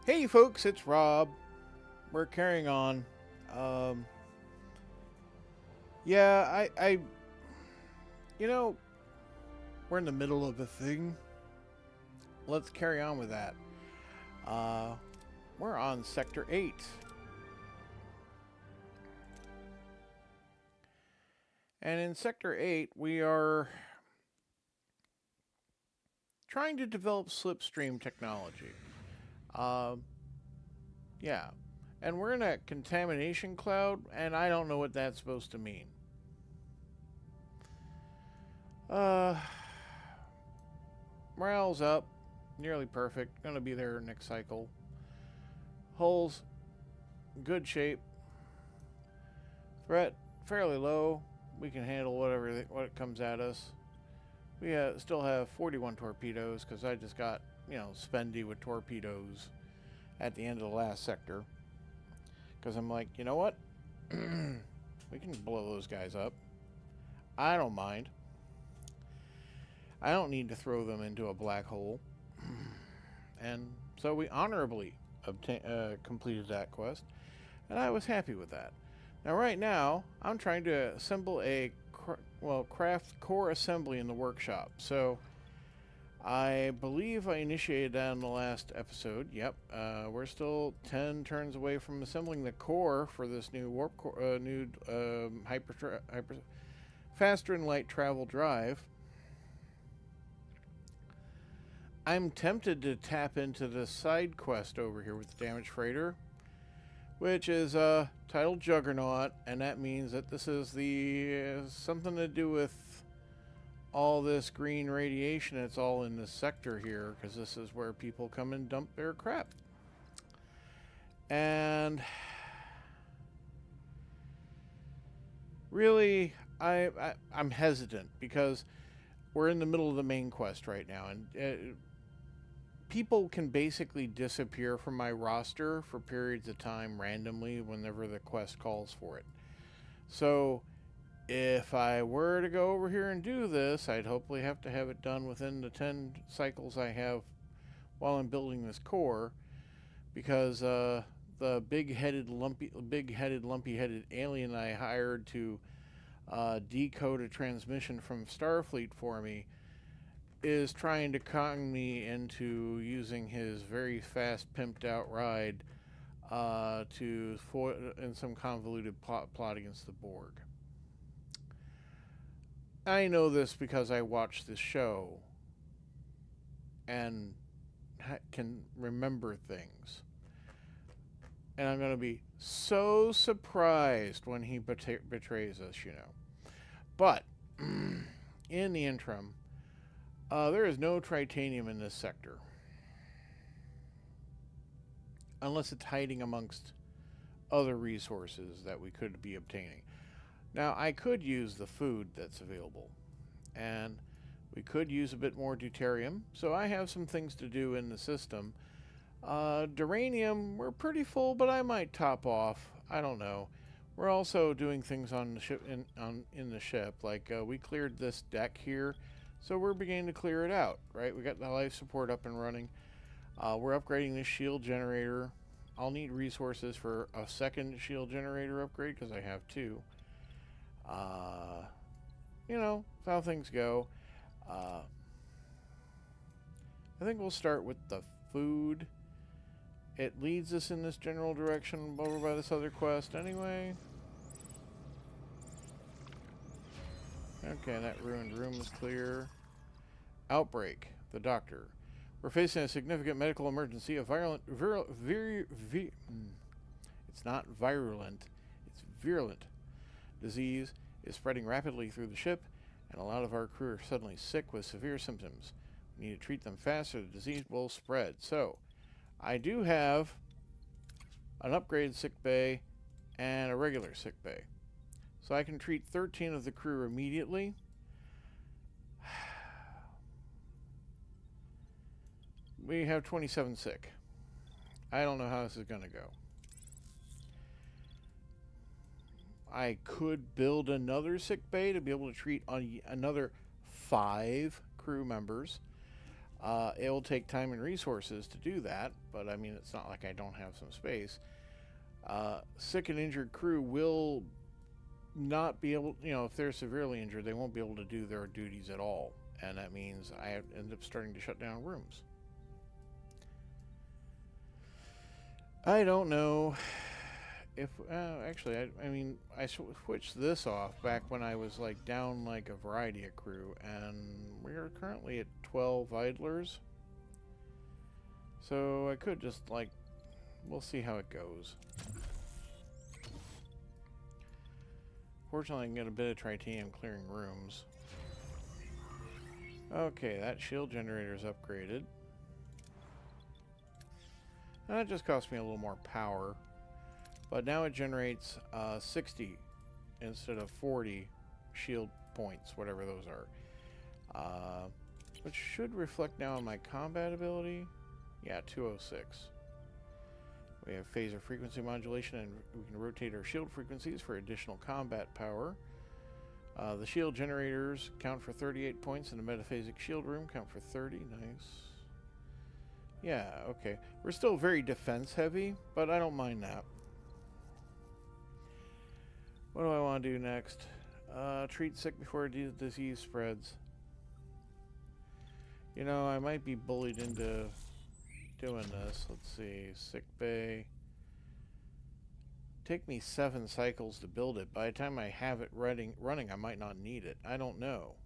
Hey folks, it's Rob. We're carrying on. Um, yeah, you know, we're in the middle of a thing. Let's carry on with that. Uh, we're on Sector 8. And in Sector 8, we are trying to develop slipstream technology. Um, yeah. And we're in a contamination cloud, and I don't know what that's supposed to mean. Uh, Morale's up. Nearly perfect. Gonna be there next cycle. Hulls, good shape. Threat, fairly low. We can handle what comes at us. We still have 41 torpedoes because I just got, spendy with torpedoes at the end of the last sector. Because I'm like, you know what? We can blow those guys up. I don't mind. I don't need to throw them into a black hole. And so we honorably completed that quest, and I was happy with that. Now, right now, I'm trying to assemble craft core assembly in the workshop. So, I believe I initiated that in the last episode. Yep, we're still 10 turns away from assembling the core for this new hyper faster and light travel drive. I'm tempted to tap into the side quest over here with the damaged freighter, which is titled Juggernaut, and that means that this is the something to do with all this green radiation. It's all in this sector here because this is where people come and dump their crap. And really, I'm hesitant because we're in the middle of the main quest right now, and people can basically disappear from my roster for periods of time randomly whenever the quest calls for it. So if I were to go over here and do this, I'd hopefully have to have it done within the 10 cycles I have while I'm building this core, because the big-headed, lumpy-headed alien I hired to decode a transmission from Starfleet for me is trying to con me into using his very fast, pimped out ride in some convoluted plot against the Borg. I know this because I watched this show and can remember things. And I'm going to be so surprised when he betrays us, But, in the interim, there is no tritanium in this sector. Unless it's hiding amongst other resources that we could be obtaining. Now, I could use the food that's available. And we could use a bit more deuterium. So I have some things to do in the system. Duranium, we're pretty full, but I might top off. I don't know. We're also doing things on the ship in the ship. Like we cleared this deck here. So we're beginning to clear it out, right? We got the life support up and running. We're upgrading this shield generator. I'll need resources for a second shield generator upgrade because I have two. That's how things go. I think we'll start with the food. It leads us in this general direction over by this other quest anyway. Okay, that ruined room is clear. Outbreak. The doctor. We're facing a significant medical emergency. It's not virulent. It's virulent. Disease is spreading rapidly through the ship, and a lot of our crew are suddenly sick with severe symptoms. We need to treat them fast or the disease will spread. So, I do have an upgraded sick bay and a regular sick bay. So I can treat 13 of the crew immediately. We have 27 sick. I don't know how this is going to go. I could build another sick bay to be able to treat another 5 crew members. It will take time and resources to do that, but I mean, it's not like I don't have some space. Sick and injured crew will not be able, if they're severely injured, they won't be able to do their duties at all. And that means I end up starting to shut down rooms. I don't know if, actually, I mean, I switched this off back when I was like down like a variety of crew, and we're currently at 12 idlers. So I could just like, we'll see how it goes. Fortunately, I can get a bit of titanium clearing rooms. Okay, that shield generator's upgraded. And that just cost me a little more power. But now it generates 60 instead of 40 shield points, whatever those are. Which should reflect now on my combat ability. Yeah, 206. We have phaser frequency modulation, and we can rotate our shield frequencies for additional combat power. The shield generators count for 38 points, and the metaphasic shield room count for 30. Nice. Yeah, okay. We're still very defense heavy, but I don't mind that. What do I want to do next? Treat sick before disease spreads. You know, I might be bullied into doing this. Let's see. Sick bay. Take me 7 cycles to build it. By the time I have it running, I might not need it. I don't know.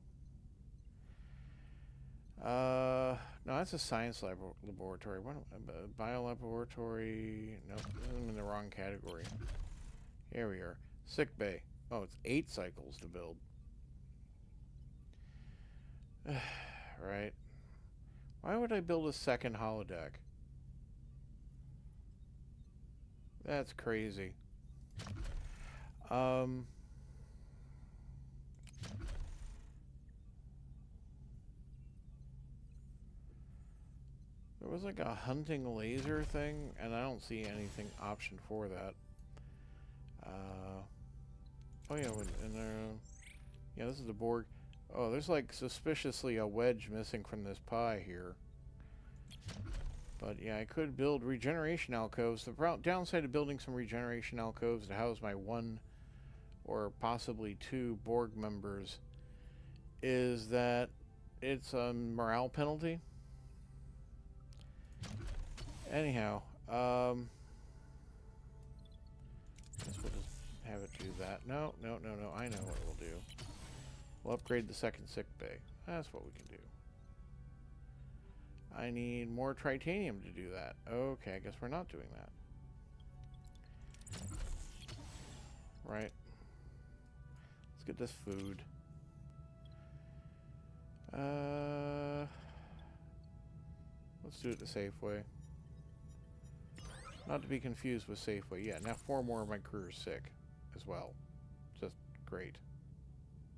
No, that's a science laboratory. What? Bio laboratory. Nope, I'm in the wrong category. Here we are. Sick bay. Oh, it's 8 cycles to build. Right. Why would I build a second holodeck? That's crazy. There was like a hunting laser thing, and I don't see anything option for that. Oh yeah, yeah, this is the Borg. Oh, there's like suspiciously a wedge missing from this pie here. But yeah, I could build regeneration alcoves. The downside of building some regeneration alcoves to house my 1 or possibly 2 Borg members is that it's a morale penalty. Anyhow, guess we'll just have it do that. No. I know what we'll do. We'll upgrade the second sick bay. That's what we can do. I need more titanium to do that. Okay, I guess we're not doing that. Right. Let's get this food. Let's do it the safe way. Not to be confused with Safeway. Yeah, now 4 more of my crew are sick as well. Just great.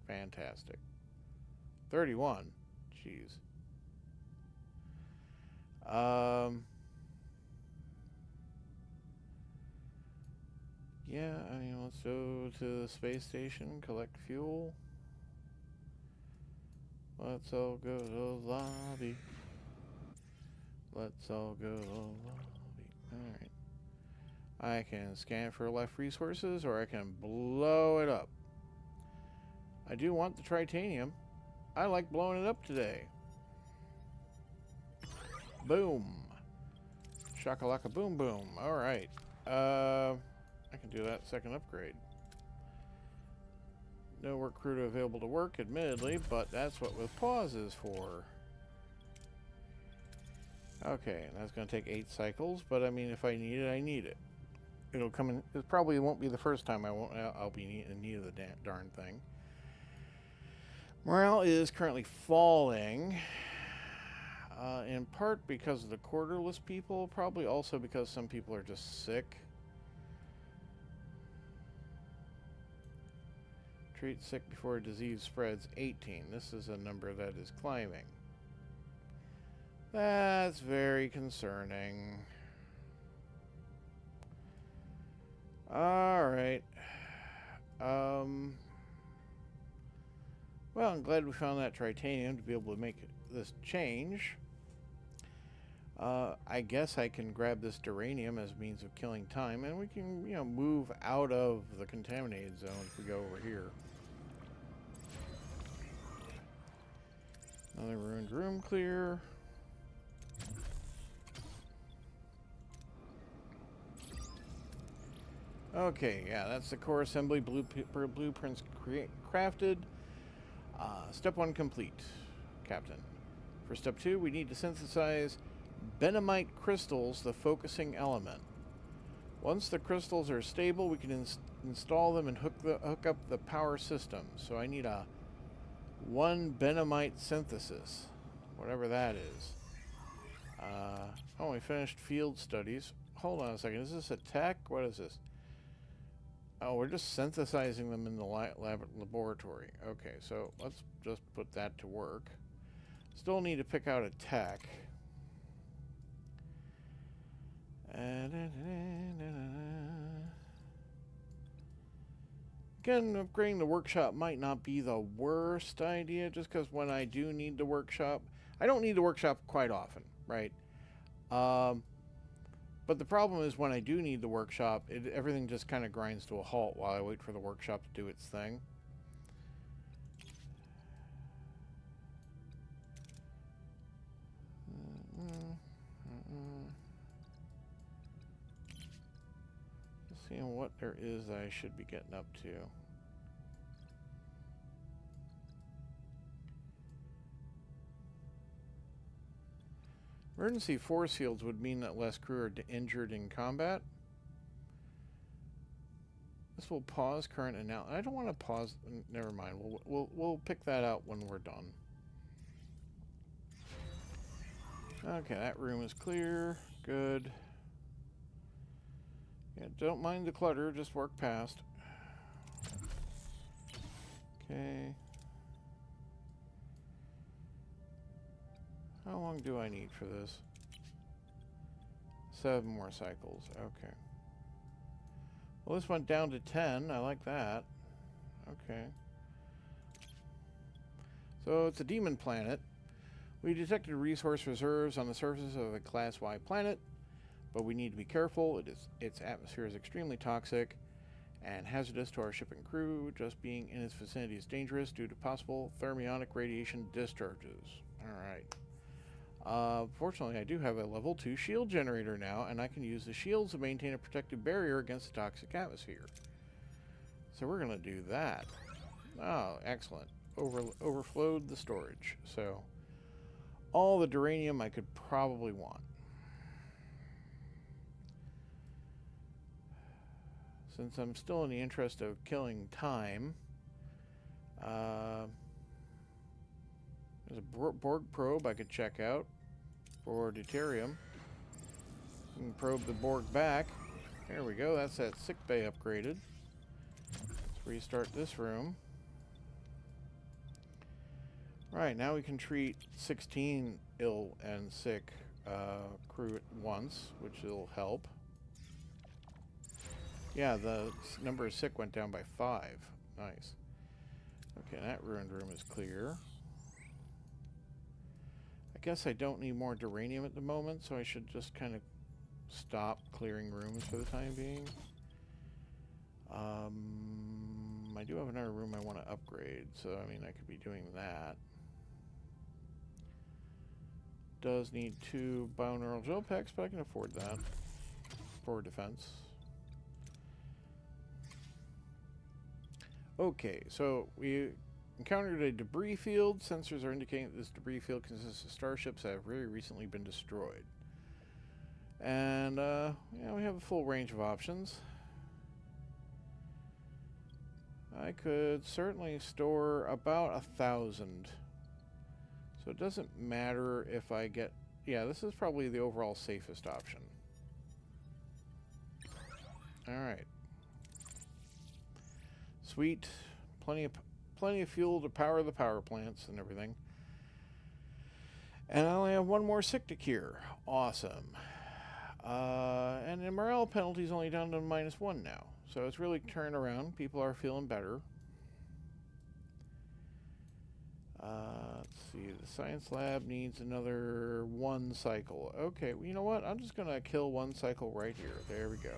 Fantastic. 31. Jeez. Yeah, I mean, let's go to the space station, collect fuel. Let's all go to the lobby. Let's all go to the lobby. Alright. I can scan for left resources, or I can blow it up. I do want the titanium. I like blowing it up today. Boom. Shakalaka boom boom. Alright. I can do that second upgrade. No work crew available to work, admittedly, but that's what with pause is for. Okay, that's going to take 8 cycles, but I mean, if I need it, I need it. It'll come in. It probably won't be the first time I'll be in need of the darn thing. Morale is currently falling, in part because of the quarterless people, probably also because some people are just sick. Treat sick before disease spreads, 18. This is a number that is climbing. That's very concerning. Alright. Well, I'm glad we found that titanium to be able to make this change. I guess I can grab this duranium as means of killing time, and we can, move out of the contaminated zone if we go over here. Another ruined room clear. Okay, yeah, that's the core assembly blueprints crafted. Step 1 complete, Captain. For step 2, we need to synthesize Benamite crystals, the focusing element. Once the crystals are stable, we can install them and hook up the power system. So I need a 1 Benamite synthesis, whatever that is. Oh, we finished field studies. Hold on a second. Is this a tech? What is this? Oh, we're just synthesizing them in the laboratory. Okay, so let's just put that to work. Still need to pick out a tech. Again, upgrading the workshop might not be the worst idea, just because when I do need the workshop, I don't need the workshop quite often, right? But the problem is when I do need the workshop, everything just kind of grinds to a halt while I wait for the workshop to do its thing. Just seeing what there is that I should be getting up to. Emergency force fields would mean that less crew are injured in combat. This will pause current analysis. I don't want to pause. Never mind. We'll pick that out when we're done. Okay, that room is clear. Good. Yeah, don't mind the clutter. Just work past. Okay. How long do I need for this? 7 more cycles. Okay. Well, this went down to 10. I like that. Okay. So it's a demon planet. We detected resource reserves on the surface of a Class Y planet, but we need to be careful. Its atmosphere is extremely toxic and hazardous to our ship and crew. Just being in its vicinity is dangerous due to possible thermionic radiation discharges. All right. Fortunately, I do have a level 2 shield generator now, and I can use the shields to maintain a protective barrier against the toxic atmosphere. So we're going to do that. Oh, excellent. Overflowed the storage. So all the duranium I could probably want. Since I'm still in the interest of killing time, there's a Borg probe I could check out for deuterium. You can probe the Borg back. There we go. That's that sick bay upgraded. Let's restart this room. Right, now we can treat 16 ill and sick crew at once, which will help. Yeah, the number of sick went down by 5. Nice. Okay, that ruined room is clear. I guess I don't need more duranium at the moment, so I should just kind of stop clearing rooms for the time being. I do have another room I want to upgrade, so I mean I could be doing that. Does need 2 bioneural gel packs, but I can afford that for defense. Okay, so we encountered a debris field. Sensors are indicating that this debris field consists of starships that have very recently been destroyed. And, yeah, we have a full range of options. I could certainly store about 1,000. So it doesn't matter if I get... Yeah, this is probably the overall safest option. Alright. Sweet. Plenty of fuel to power the power plants and everything. And I only have 1 more sick to cure. Awesome. And the morale penalty is only down to -1 now. So it's really turned around. People are feeling better. Let's see. The science lab needs another 1 cycle. Okay, well, you know what? I'm just going to kill 1 cycle right here. There we go.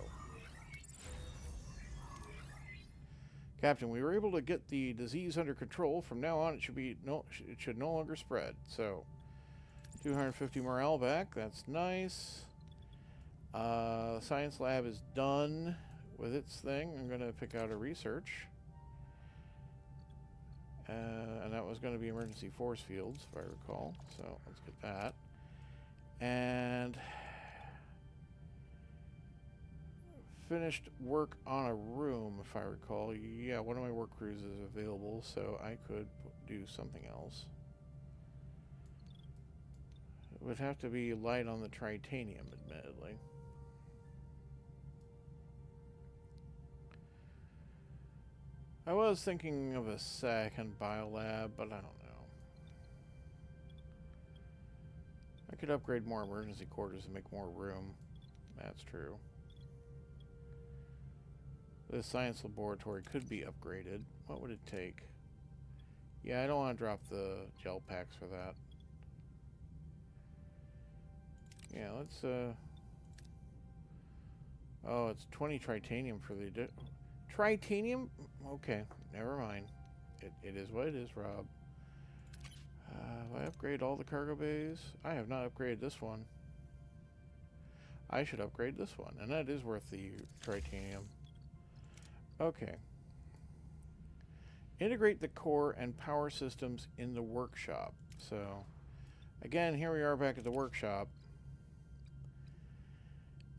Captain, we were able to get the disease under control. From now on, it should no longer spread. So, 250 morale back. That's nice. Science lab is done with its thing. I'm going to pick out a research. And that was going to be emergency force fields, if I recall. So let's get that. And finished work on a room, if I recall. Yeah, one of my work crews is available, so I could do something else. It would have to be light on the tritanium, admittedly. I was thinking of a second biolab, but I don't know. I could upgrade more emergency quarters and make more room. That's true. The science laboratory could be upgraded. What would it take? Yeah, I don't want to drop the gel packs for that. Yeah, let's, oh, it's 20 tritanium for the... Tritanium? Okay, never mind. It is what it is, Rob. If I upgrade all the cargo bays? I have not upgraded this one. I should upgrade this one, and that is worth the tritanium. Okay. Integrate the core and power systems in the workshop. So, again, here we are back at the workshop.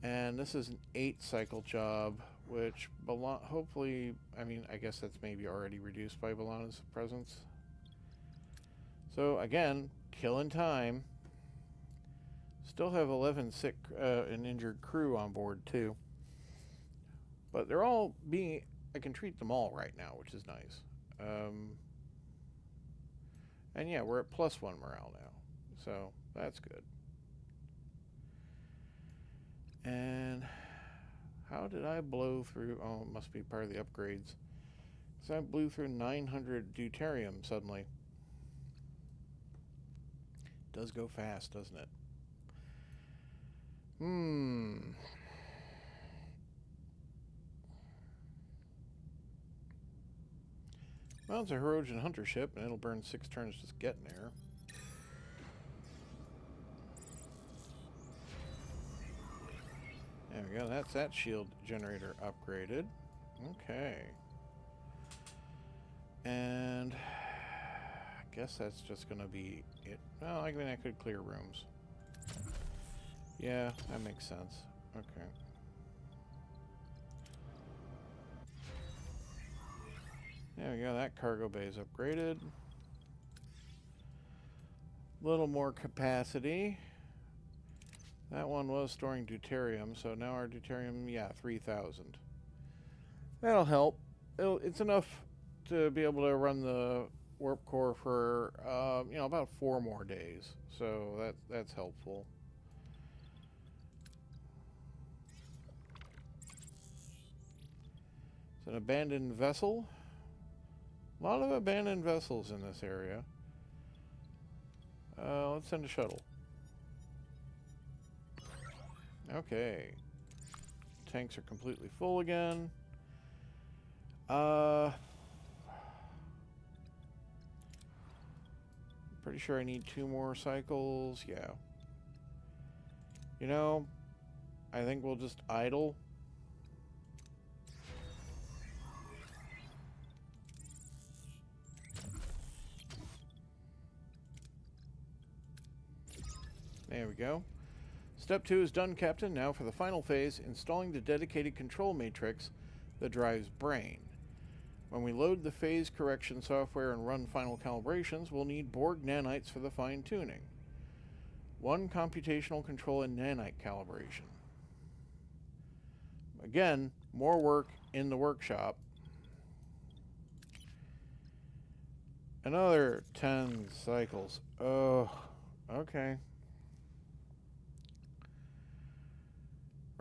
And this is an 8-cycle job, which hopefully, I mean, I guess that's maybe already reduced by B'Elanna's presence. So again, killing time. Still have 11 sick and injured crew on board too. But they're all being, I can treat them all right now, which is nice. And yeah, we're at +1 morale now. So that's good. And how did I blow through? Oh, it must be part of the upgrades. So I blew through 900 deuterium suddenly. Does go fast, doesn't it? Well, it's a Herodian hunter ship, and it'll burn 6 turns just getting there. There we go. That's that shield generator upgraded. Okay. And I guess that's just going to be it. Well, I mean, I could clear rooms. Yeah, that makes sense. Okay. There we go. That cargo bay is upgraded. A little more capacity. That one was storing deuterium, so now our deuterium, yeah, 3,000. That'll help. It's enough to be able to run the warp core for, you know, about 4 more days. So that's helpful. It's an abandoned vessel. A lot of abandoned vessels in this area. Let's send a shuttle. Okay. Tanks are completely full again. Pretty sure I need 2 more cycles. Yeah. You know, I think we'll just idle. There we go. Step 2 is done, Captain. Now for the final phase, installing the dedicated control matrix that drives Brain. When we load the phase correction software and run final calibrations, we'll need Borg nanites for the fine-tuning. 1 computational control and nanite calibration. Again, more work in the workshop. Another 10 cycles. Oh, okay.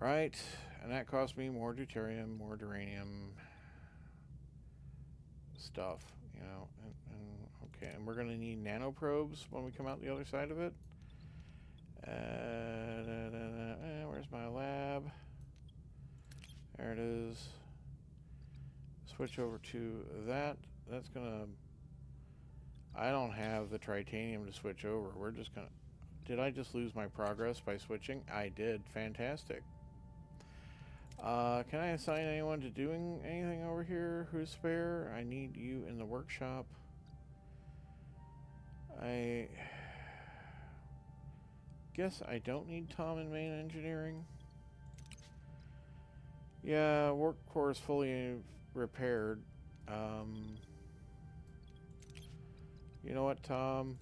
Right, and that cost me more deuterium, more duranium stuff, you know, and Okay, and we're going to need nanoprobes when we come out the other side of it. Where's my lab? There it is. Switch over to that. That's going to... I don't have the titanium to switch over. We're just going to... Did I just lose my progress by switching? I did. Fantastic. Can I assign anyone to doing anything over here who's spare? I need you in the workshop. I guess I don't need Tom in main engineering. Yeah, work core is fully repaired. You know what, Tom?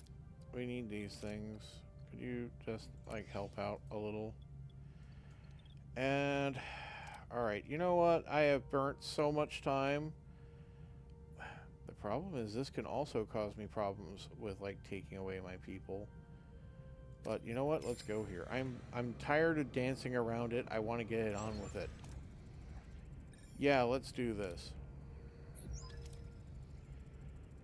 We need these things. Could you just, like, help out a little? And... Alright, you know what? I have burnt so much time. The problem is this can also cause me problems with, like, taking away my people. But you know what? Let's go here. I'm tired of dancing around it. I want to get it on with it. Yeah, let's do this.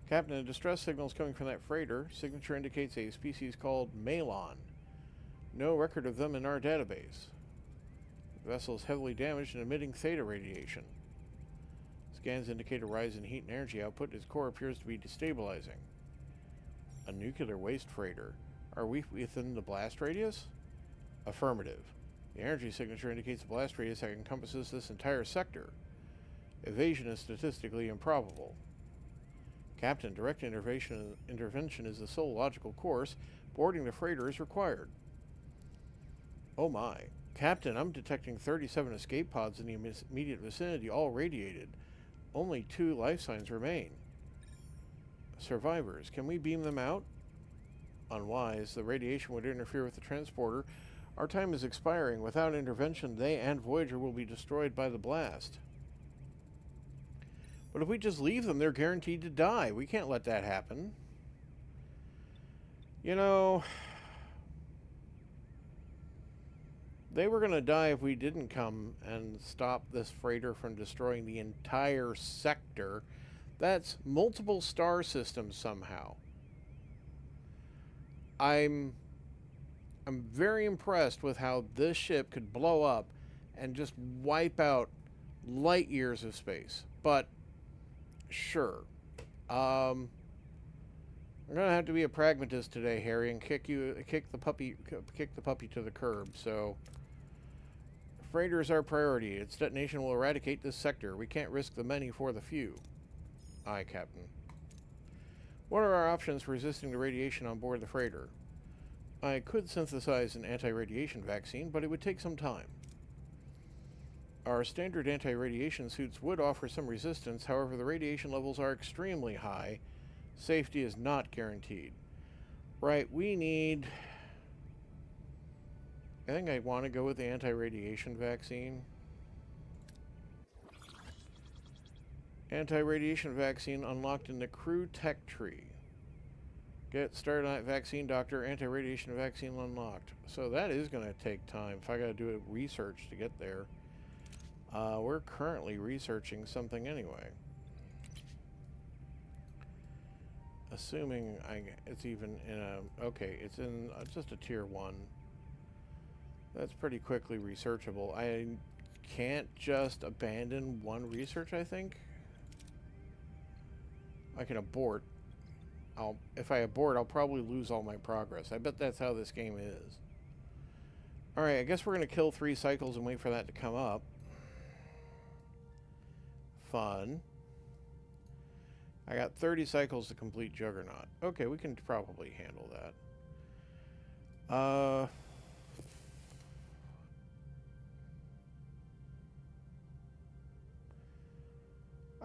Captain, a distress signal is coming from that freighter. Signature indicates a species called Malon. No record of them in our database. The vessel is heavily damaged and emitting theta radiation. Scans indicate a rise in heat and energy output. Its core appears to be destabilizing. A nuclear waste freighter. Are we within the blast radius? Affirmative. The energy signature indicates a blast radius that encompasses this entire sector. Evasion is statistically improbable. Captain, direct intervention is the sole logical course. Boarding the freighter is required. Oh my. Captain, I'm detecting 37 escape pods in the immediate vicinity, all radiated. Only 2 life signs remain. Survivors, can we beam them out? Unwise. The radiation would interfere with the transporter. Our time is expiring. Without intervention, they and Voyager will be destroyed by the blast. But if we just leave them, they're guaranteed to die. We can't let that happen. You know... They were going to die if we didn't come and stop this freighter from destroying the entire sector. That's multiple star systems somehow. I'm very impressed with how this ship could blow up and just wipe out light years of space. But sure. I'm going to have to be a pragmatist today, Harry, and kick the puppy to the curb. So freighter is our priority. Its detonation will eradicate this sector. We can't risk the many for the few. Aye, Captain. What are our options for resisting the radiation on board the freighter? I could synthesize an anti-radiation vaccine, but it would take some time. Our standard anti-radiation suits would offer some resistance, however the radiation levels are extremely high. Safety is not guaranteed. Right, we need... I think I want to go with the anti-radiation vaccine. Anti-radiation vaccine unlocked in the crew tech tree. Get started on that vaccine, Doctor. Anti-radiation vaccine unlocked. So that is going to take time if I got to do a research to get there. We're currently researching something anyway. Assuming it's even in a... Okay, it's in just a tier 1. That's pretty quickly researchable. I can't just abandon one research, I think. I can abort. If I abort, I'll probably lose all my progress. I bet that's how this game is. Alright, I guess we're going to kill 3 cycles and wait for that to come up. Fun. I got 30 cycles to complete Juggernaut. Okay, we can probably handle that.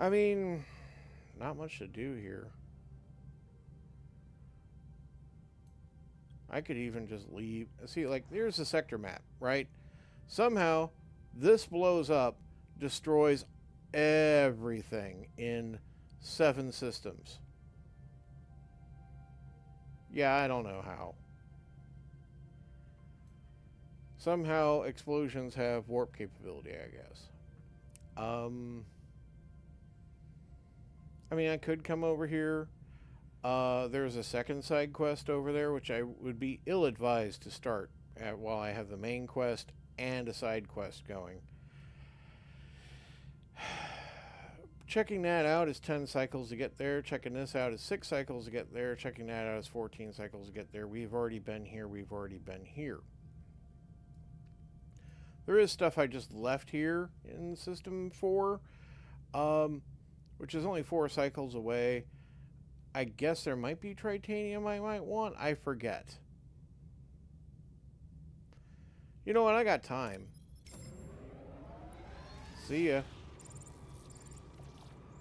I mean, not much to do here. I could even just leave. See, like, here's the sector map, right? Somehow, this blows up, destroys everything in 7 systems. Yeah, I don't know how. Somehow, explosions have warp capability, I guess. I mean, I could come over here. There's a second side quest over there, which I would be ill-advised to start while I have the main quest and a side quest going. Checking that out is 10 cycles to get there. Checking this out is 6 cycles to get there. Checking that out is 14 cycles to get there. We've already been here. We've already been here. There is stuff I just left here in System 4, which is only 4 cycles away. I guess there might be titanium I might want. I forget. You know what? I got time. See ya.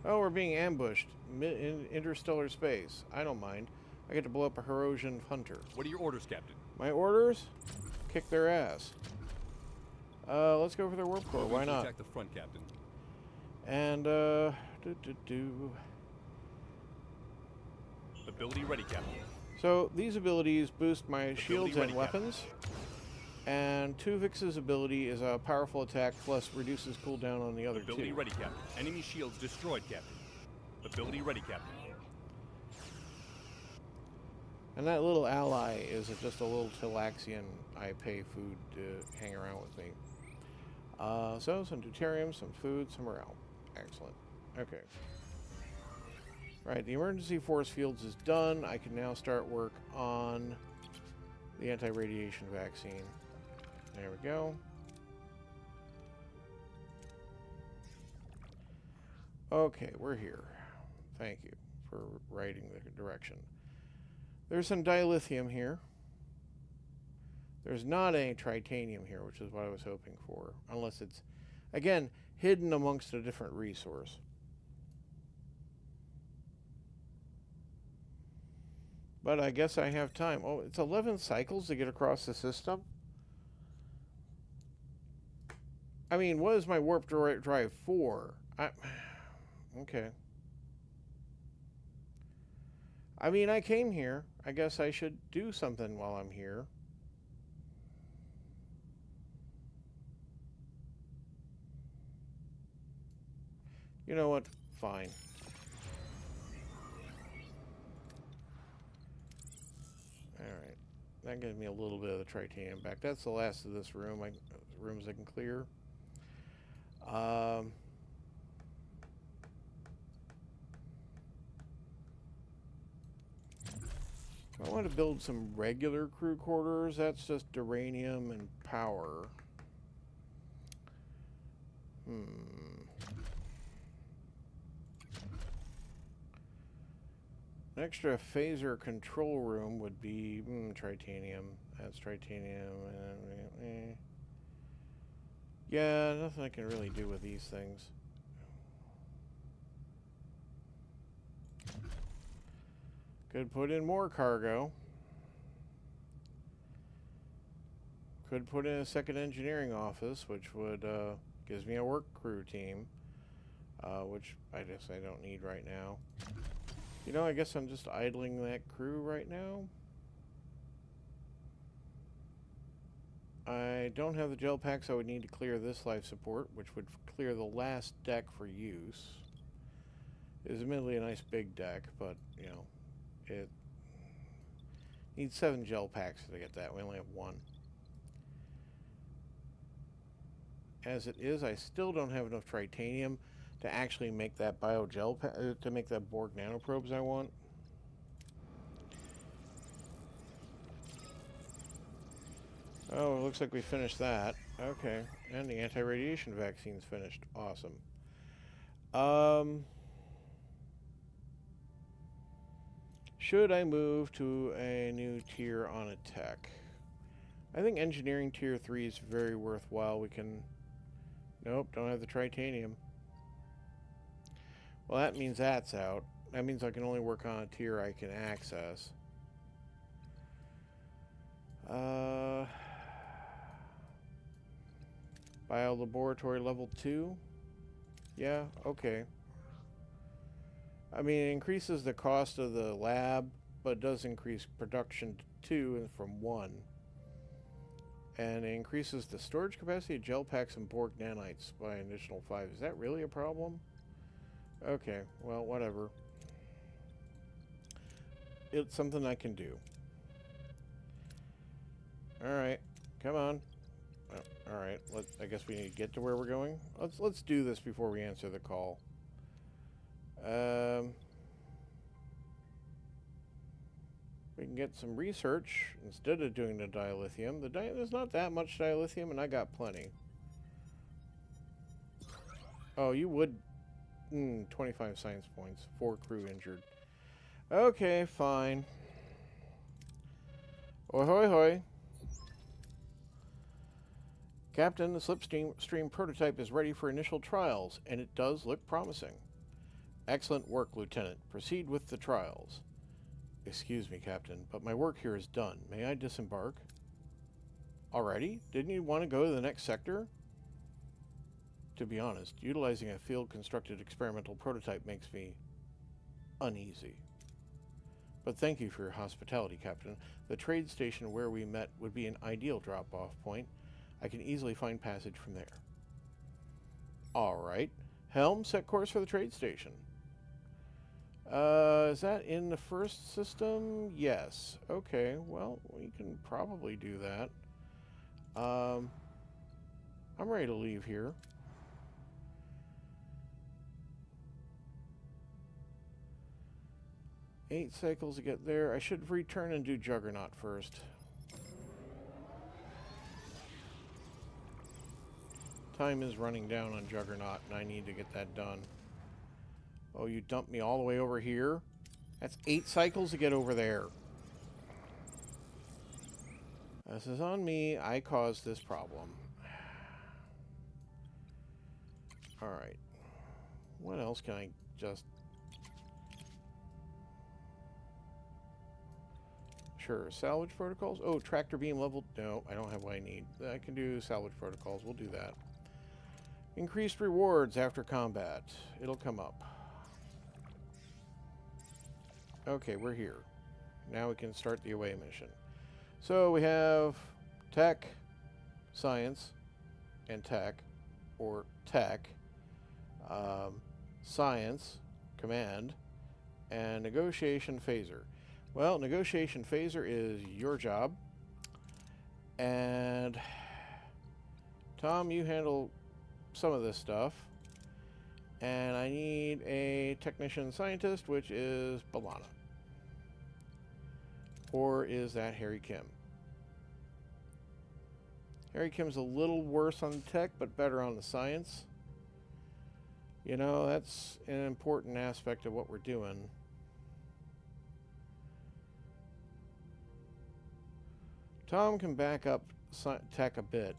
Oh, we're being ambushed in interstellar space. I don't mind. I get to blow up a Herosian hunter. What are your orders, Captain? My orders? Kick their ass. Let's go for their warp core. Why not? Attack the front, Captain. And Ability ready, Captain. So these abilities boost my shields and weapons. Captain. And Tuvix's ability is a powerful attack plus reduces cooldown on the other two. Ability ready, Captain. Enemy shields destroyed, Captain. Ability ready, Captain. And that little ally is just a little Talaxian I pay food to hang around with me. So some deuterium, some food, some morale. Excellent. Okay. Right, the emergency force fields is done. I can now start work on the anti-radiation vaccine. There we go. Okay, we're here. Thank you for writing the direction. There's some dilithium here. There's not any tritanium here, which is what I was hoping for. Unless it's, again, hidden amongst a different resource. But I guess I have time. Oh, it's 11 cycles to get across the system? I mean, what is my warp drive for? Okay. I mean, I came here. I guess I should do something while I'm here. You know what? Fine. Alright. That gives me a little bit of the tritanium back. That's the last of this room. Rooms I can clear. I want to build some regular crew quarters. That's just uranium and power. An extra phaser control room would be tritanium. That's tritanium. Yeah, nothing I can really do with these things. Could put in more cargo. Could put in a second engineering office, which would gives me a work crew team, which I guess I don't need right now. You know, I guess I'm just idling that crew right now. I don't have the gel packs I would need to clear this life support, which would clear the last deck for use. It is admittedly a nice big deck, but, you know, it needs 7 gel packs to get that. We only have 1. As it is, I still don't have enough tritanium to actually make that biogel to make that Borg nanoprobes I want. Oh, it looks like we finished that. Okay, and the anti-radiation vaccine's finished. Awesome. Should I move to a new tier on a tech? I think engineering tier 3 is very worthwhile. We can... Nope, don't have the tritanium. Well, that means that's out. That means I can only work on a tier I can access. Biolaboratory level 2? Yeah, okay. I mean, it increases the cost of the lab, but it does increase production to 2 from 1. And it increases the storage capacity of gel packs and Borg nanites by an additional 5. Is that really a problem? Okay, well, whatever. it's something I can do. Alright, come on. Oh, alright, I guess we need to get to where we're going. Let's do this before we answer the call. We can get some research instead of doing the dilithium. There's not that much dilithium, and I got plenty. Oh, you would... 25 science points. 4 crew injured. Okay, fine. Ahoy hoy. Captain, the slipstream prototype is ready for initial trials, and it does look promising. Excellent work, Lieutenant. Proceed with the trials. Excuse me, Captain, but my work here is done. May I disembark? Already? Didn't you want to go to the next sector? To be honest, utilizing a field-constructed experimental prototype makes me uneasy. But thank you for your hospitality, Captain. The trade station where we met would be an ideal drop-off point. I can easily find passage from there. Alright. Helm, set course for the trade station. Is that in the first system? Yes. Okay, well, we can probably do that. I'm ready to leave here. Eight cycles to get there. I should return and do Juggernaut first. Time is running down on Juggernaut, and I need to get that done. Oh, you dumped me all the way over here? That's 8 cycles to get over there. This is on me. I caused this problem. Alright. What else can I just... Sure, salvage protocols. Oh, tractor beam level. No, I don't have what I need. I can do salvage protocols. We'll do that. Increased rewards after combat. It'll come up. Okay, we're here. Now we can start the away mission. So we have tech, science, and tech, or tech, science, command, and negotiation phaser. Well, negotiation phaser is your job. And Tom, you handle some of this stuff. And I need a technician scientist, which is Balana. Or is that Harry Kim? Harry Kim's a little worse on the tech, but better on the science. You know, that's an important aspect of what we're doing. Tom can back up tech a bit.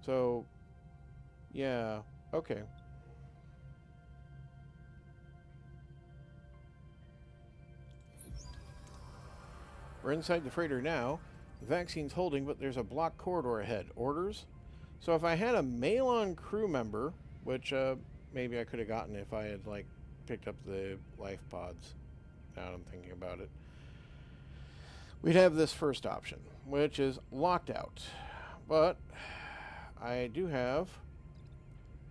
So, yeah, okay. We're inside the freighter now. The vaccine's holding, but there's a blocked corridor ahead. Orders? So if I had a Malon crew member, which maybe I could have gotten if I had, like, picked up the life pods. Now that I'm thinking about it. We'd have this first option, which is locked out. But I do have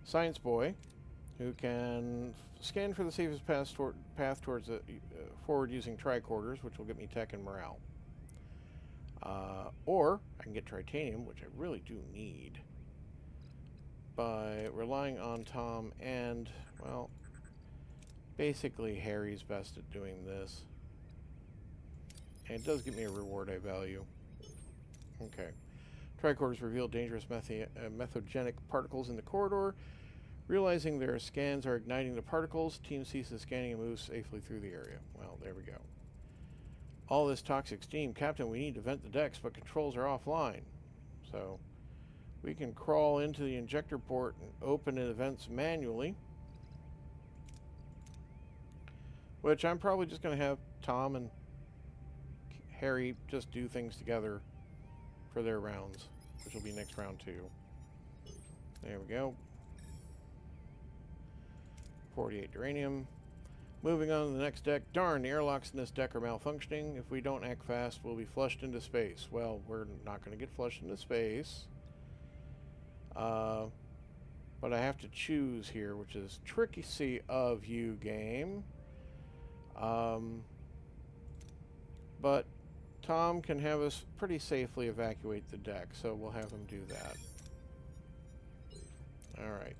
Science Boy, who can scan for the safest path towards the forward using tricorders, which will get me tech and morale. Or I can get titanium, which I really do need, by relying on Tom and, well, basically Harry's best at doing this. And it does give me a reward I value. Okay. Tricorders reveal dangerous methogenic particles in the corridor. Realizing their scans are igniting the particles, team ceases scanning and moves safely through the area. Well, there we go. All this toxic steam. Captain, we need to vent the decks, but controls are offline. So, we can crawl into the injector port and open the vents manually. Which I'm probably just going to have Tom and Harry just do things together for their rounds, which will be next round 2. There we go. 48 uranium. Moving on to the next deck. Darn, the airlocks in this deck are malfunctioning. If we don't act fast, we'll be flushed into space. Well, we're not going to get flushed into space. But I have to choose here, which is tricky of you, game. But Tom can have us pretty safely evacuate the deck, so we'll have him do that. Alright.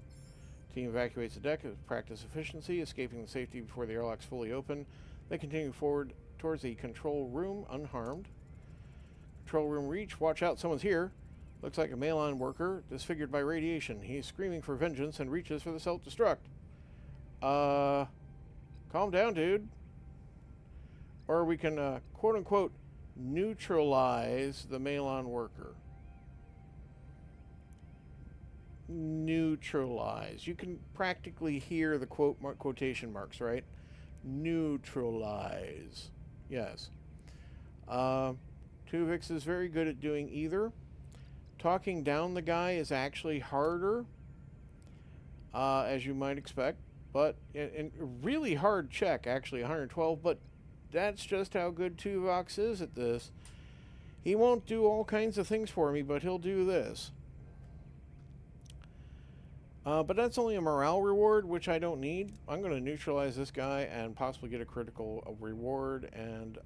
Team evacuates the deck as practice efficiency, escaping the safety before the airlock's fully open. They continue forward towards the control room unharmed. Control room reach. Watch out, someone's here. Looks like a Malon worker, disfigured by radiation. He's screaming for vengeance and reaches for the self-destruct. Calm down, dude. Or we can, quote-unquote, neutralize the Malon worker. Neutralize. You can practically hear the quotation marks, right? Neutralize. Yes. Tuvix is very good at doing either. Talking down the guy is actually harder, as you might expect. But, and really hard check, actually, 112, but that's just how good Tuvix is at this. He won't do all kinds of things for me, but he'll do this. But that's only a morale reward, which I don't need. I'm going to neutralize this guy and possibly get a critical reward and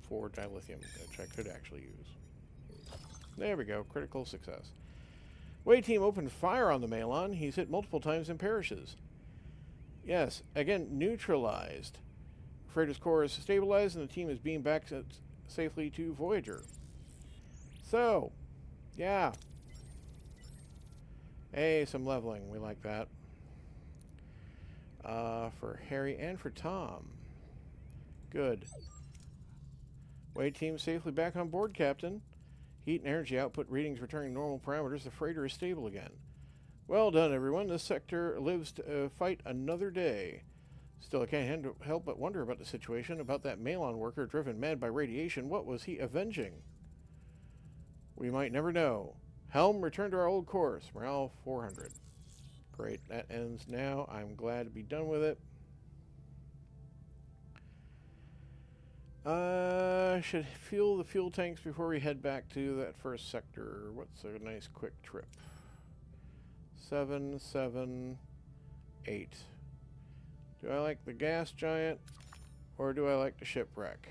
for dilithium, which I could actually use. There we go, critical success. Away team opened fire on the Malon. He's hit multiple times and perishes. Yes, again, neutralized. Freighter's core is stabilized and the team is beamed back safely to Voyager. So, yeah. Hey, some leveling. We like that. For Harry and for Tom. Good. Away team safely back on board, Captain. Heat and energy output readings returning normal parameters. The freighter is stable again. Well done, everyone. This sector lives to fight another day. Still, I can't help but wonder about the situation, about that Malon worker driven mad by radiation. What was he avenging? We might never know. Helm, return to our old course. Morale 400. Great, that ends now. I'm glad to be done with it. Should fuel the fuel tanks before we head back to that first sector. What's a nice quick trip? 7, 7, 8. Do I like the gas giant or do I like the shipwreck?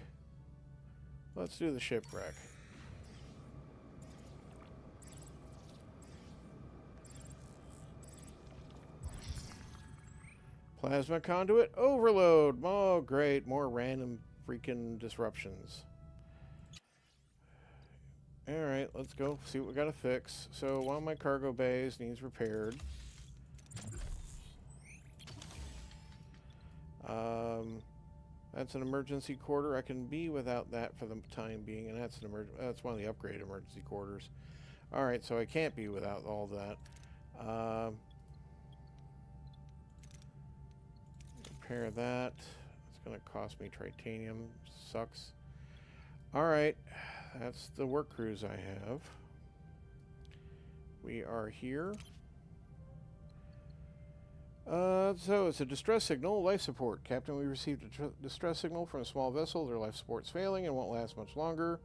Let's do the shipwreck. Plasma conduit overload. Oh, great. More random freaking disruptions. Alright, let's go see what we gotta fix. So, one of my cargo bays needs repaired. That's an emergency quarter. I can be without that for the time being, and that's that's one of the upgraded emergency quarters. Alright, so I can't be without all that. Repair that. It's going to cost me titanium. Sucks. Alright, that's the work cruise I have. We are here. So it's a distress signal, life support. Captain, we received a distress signal from a small vessel. Their life support's failing and won't last much longer.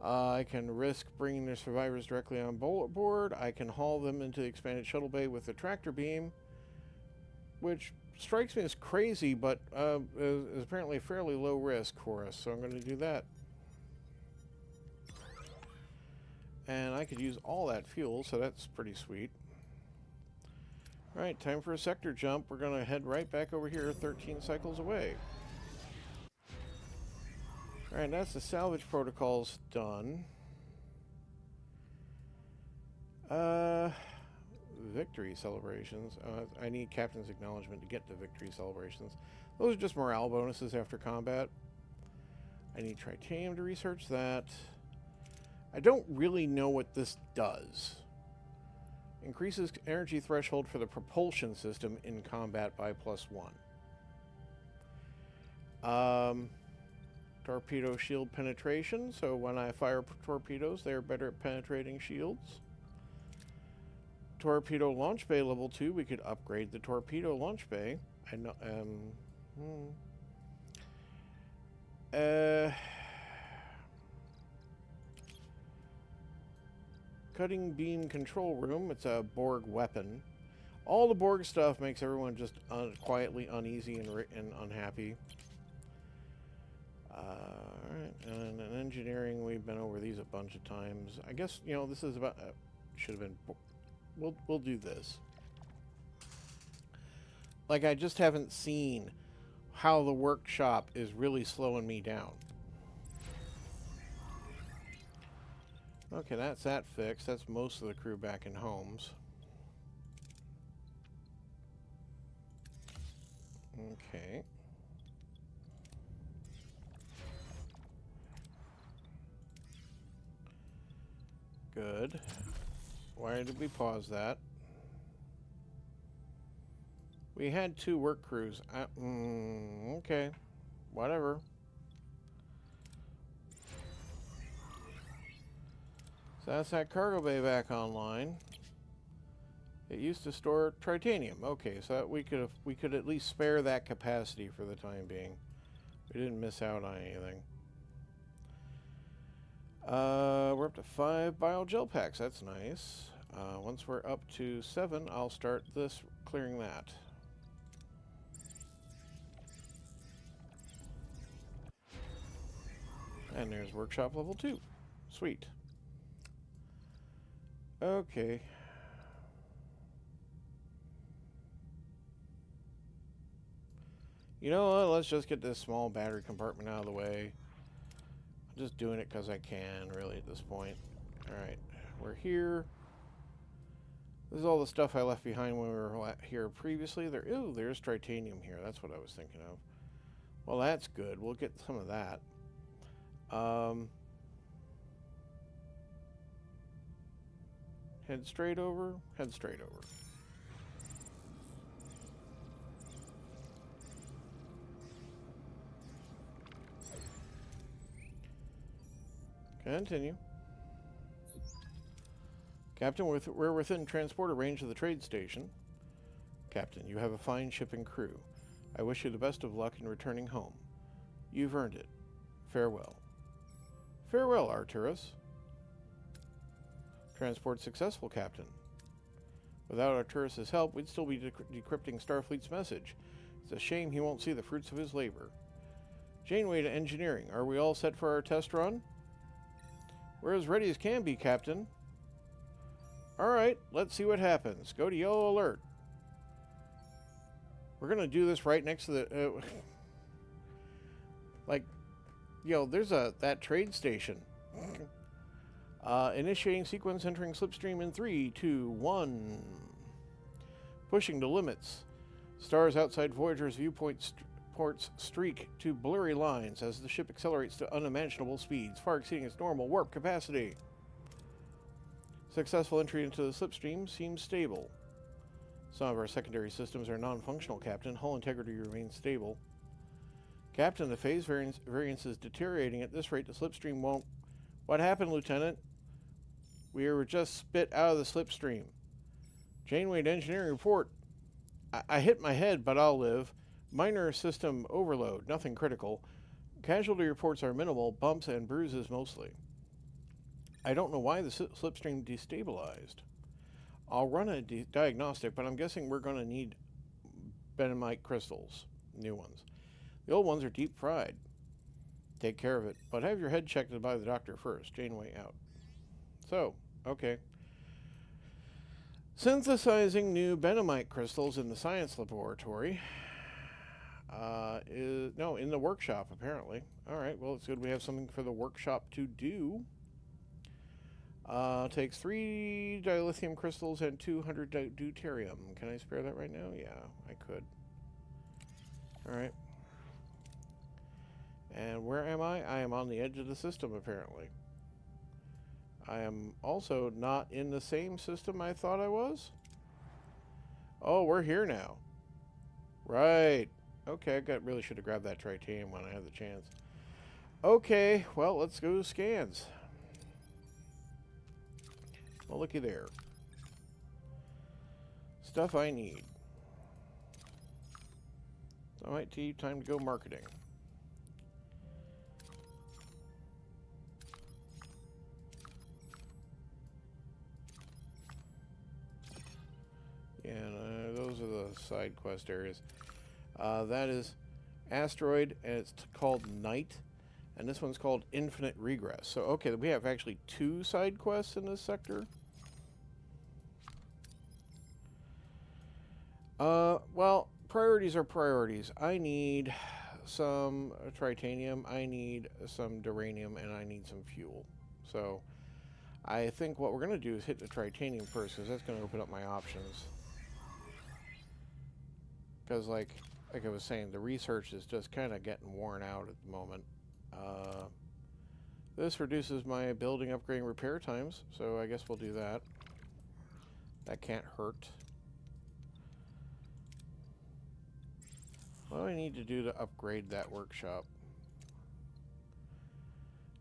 I can risk bringing their survivors directly on board. I can haul them into the expanded shuttle bay with the tractor beam, which strikes me as crazy, but is apparently a fairly low risk for us, so I'm going to do that. And I could use all that fuel, so that's pretty sweet. Alright, time for a sector jump. We're going to head right back over here 13 cycles away. Alright, that's the salvage protocols done. Victory celebrations. I need captain's acknowledgement to get to victory celebrations. Those are just morale bonuses after combat. I need titanium to research that. I don't really know what this does. Increases energy threshold for the propulsion system in combat by +1. Torpedo shield penetration. So when I fire torpedoes, they are better at penetrating shields. Torpedo launch bay level 2. We could upgrade the torpedo launch bay. I know. Cutting beam control room. It's a Borg weapon. All the Borg stuff makes everyone just quietly uneasy and unhappy. Alright, and in engineering, we've been over these a bunch of times. I guess, you know, this is about... should have been... We'll do this. Like, I just haven't seen how the workshop is really slowing me down. Okay, that's that fixed. That's most of the crew back in homes. Okay. Good. Why did we pause that? We had 2 work crews. Okay. Whatever. So that's that cargo bay back online. It used to store titanium. Okay, so that we could at least spare that capacity for the time being. We didn't miss out on anything. We're up to 5 biogel packs. That's nice. Once we're up to 7, I'll start this clearing that. And there's workshop level 2. Sweet. Okay. You know what? Let's just get this small battery compartment out of the way. I'm just doing it because I can, really, at this point. Alright. We're here. This is all the stuff I left behind when we were here previously. Ooh, there's titanium here. That's what I was thinking of. Well, that's good. We'll get some of that. Head straight over. Head straight over. Continue. Captain, we're within transporter range of the trade station. Captain, you have a fine ship and crew. I wish you the best of luck in returning home. You've earned it. Farewell. Farewell, Arturus. Transport successful, Captain. Without Arturus' help, we'd still be decrypting Starfleet's message. It's a shame he won't see the fruits of his labor. Janeway to engineering. Are we all set for our test run? We're as ready as can be, Captain. Alright, let's see what happens. Go to yellow alert. We're gonna do this right next to the... like, yo, there's that trade station. Initiating sequence, entering slipstream in 3, 2, 1. Pushing to limits. Stars outside Voyager's viewpoint ports streak to blurry lines as the ship accelerates to unimaginable speeds, far exceeding its normal warp capacity. Successful entry into the slipstream seems stable. Some of our secondary systems are non-functional, Captain. Hull integrity remains stable. Captain, the phase variance is deteriorating at this rate. The slipstream won't... What happened, Lieutenant? We were just spit out of the slipstream. Janeway to engineering report. I hit my head, but I'll live. Minor system overload, nothing critical. Casualty reports are minimal, bumps and bruises mostly. I don't know why the slipstream destabilized. I'll run a diagnostic, but I'm guessing we're going to need Benamite crystals, new ones. The old ones are deep fried. Take care of it, but have your head checked by the doctor first. Janeway out. So, okay. Synthesizing new Benamite crystals in the science laboratory. No, in the workshop, apparently. Alright, well, it's good we have something for the workshop to do. Takes 3 dilithium crystals and 200 deuterium. Can I spare that right now? Yeah, I could. Alright. And where am I? I am on the edge of the system, apparently. I am also not in the same system I thought I was. Oh, we're here now. Right. Okay, really should have grabbed that titanium when I had the chance. Okay, well, let's go to scans. Well, looky there. Stuff I need. So I might take time to go marketing. Yeah, those are the side quest areas. That is asteroid, and it's called Night. And this one's called Infinite Regress. So, okay, we have actually 2 side quests in this sector. Well, priorities are priorities. I need some tritanium, I need some duranium, and I need some fuel. So, I think what we're going to do is hit the tritanium first, because that's going to open up my options. Because, like I was saying, the research is just kind of getting worn out at the moment. This reduces my building, upgrading, repair times, so I guess we'll do that. That can't hurt. What do I need to do to upgrade that workshop?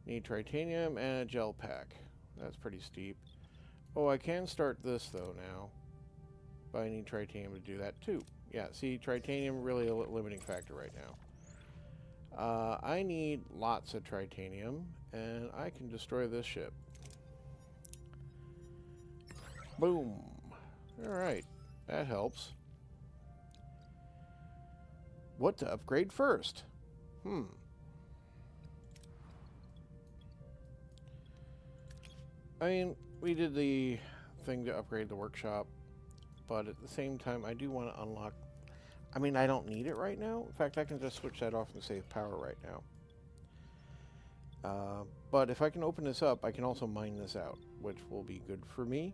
Need tritanium and a gel pack. That's pretty steep. Oh, I can start this though now. But I need tritanium to do that too. Yeah, see, tritanium really a limiting factor right now. I need lots of tritanium, and I can destroy this ship. Boom. Alright, that helps. What to upgrade first? I mean, we did the thing to upgrade the workshop, but at the same time, I do want to unlock... I mean, I don't need it right now. In fact, I can just switch that off and save power right now. But if I can open this up, I can also mine this out, which will be good for me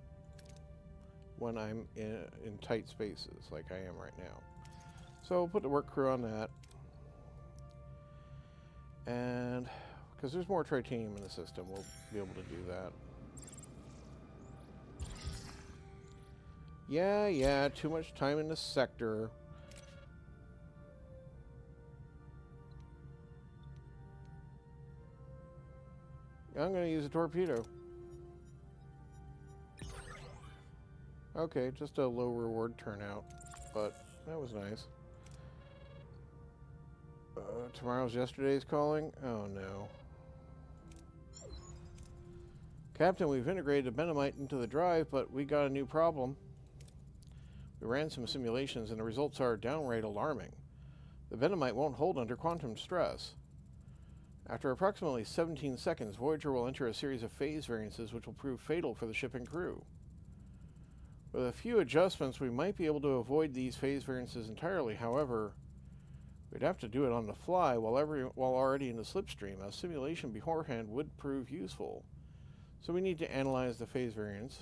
when I'm in tight spaces like I am right now. So we'll put the work crew on that. And because there's more tritanium in the system, we'll be able to do that. Yeah, too much time in the sector. I'm going to use a torpedo. Okay, just a low reward turnout, but that was nice. Tomorrow's yesterday's calling? Oh no. Captain, we've integrated a Benamite into the drive, but we got a new problem. We ran some simulations and the results are downright alarming. The Benamite won't hold under quantum stress. After approximately 17 seconds, Voyager will enter a series of phase variances which will prove fatal for the ship and crew. With a few adjustments, we might be able to avoid these phase variances entirely. However, we'd have to do it on the fly while already in the slipstream. A simulation beforehand would prove useful. So we need to analyze the phase variance.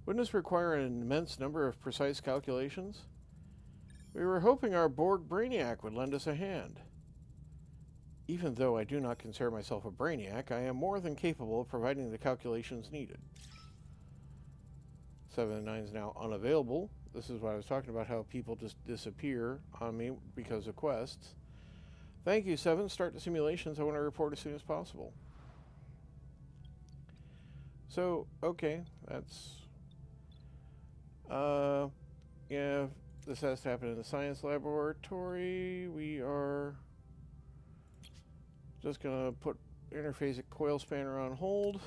Wouldn't this require an immense number of precise calculations? We were hoping our Borg Brainiac would lend us a hand. Even though I do not consider myself a brainiac, I am more than capable of providing the calculations needed. 7 and 9 is now unavailable. This is what I was talking about, how people just disappear on me because of quests. Thank you, 7. Start the simulations. I want to report as soon as possible. So, okay, that's... yeah, this has to happen in the science laboratory. We are just going to put interphasic coil spanner on hold.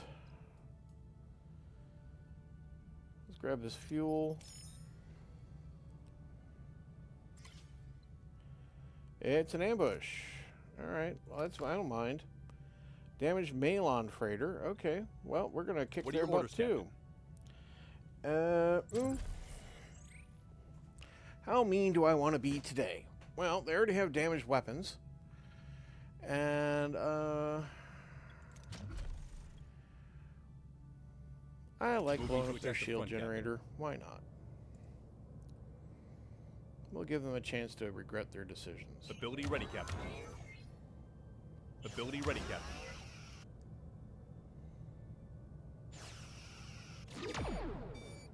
Let's grab this fuel. It's an ambush. Alright, well, that's, I don't mind. Damaged Malon freighter. Okay, well, we're going to kick their butt too. How mean do I want to be today? Well, they already have damaged weapons. And, I like blowing up their shield generator. Why not? We'll give them a chance to regret their decisions. Ability ready, Captain. Ability ready, Captain.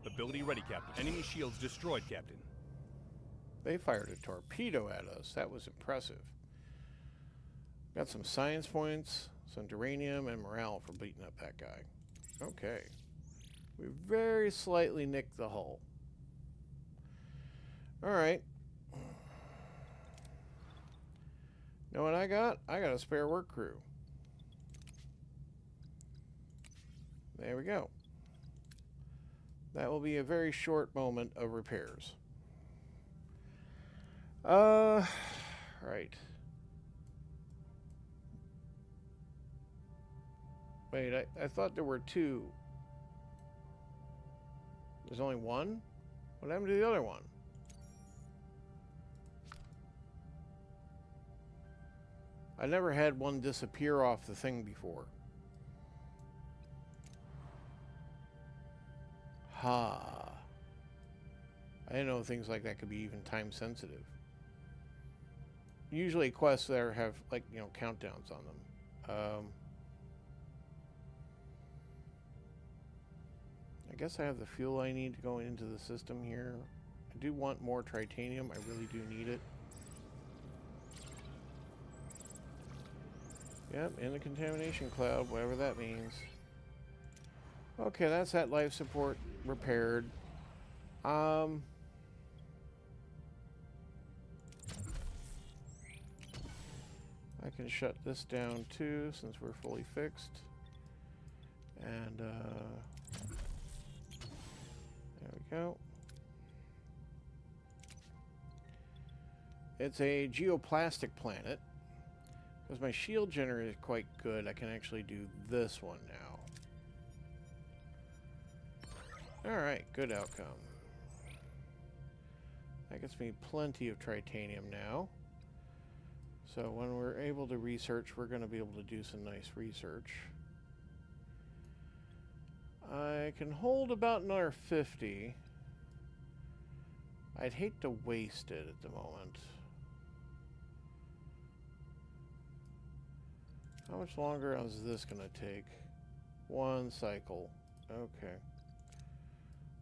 Ability ready, Captain. Enemy shields destroyed, Captain. They fired a torpedo at us. That was impressive. Got some science points, some duranium, and morale for beating up that guy. Okay. We very slightly nicked the hull. Alright. Know what I got? I got a spare work crew. There we go. That will be a very short moment of repairs. Right. Wait, I thought there were two. There's only one? What happened to the other one? I never had one disappear off the thing before. Ha. I didn't know things like that could be even time sensitive. Usually quests there have, like, you know, countdowns on them. I guess I have the fuel I need to go into the system here. I do want more titanium. I really do need it. Yep, in the contamination cloud, whatever that means. Okay, that's that life support repaired. I can shut this down too, since we're fully fixed. And, there we go. It's a geoplastic planet. Because my shield generator is quite good, I can actually do this one now. Alright, good outcome. That gets me plenty of titanium now. So when we're able to research, we're going to be able to do some nice research. I can hold about another 50. I'd hate to waste it at the moment. How much longer is this going to take? One cycle. Okay.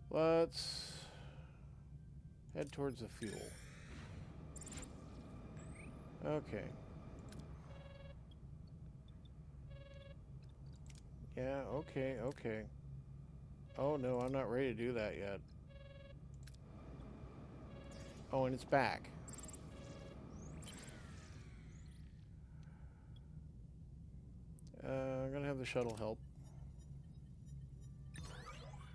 Let's head towards the fuel. Okay. Yeah, okay, okay. Oh no, I'm not ready to do that yet. Oh, and it's back. I'm gonna have the shuttle help.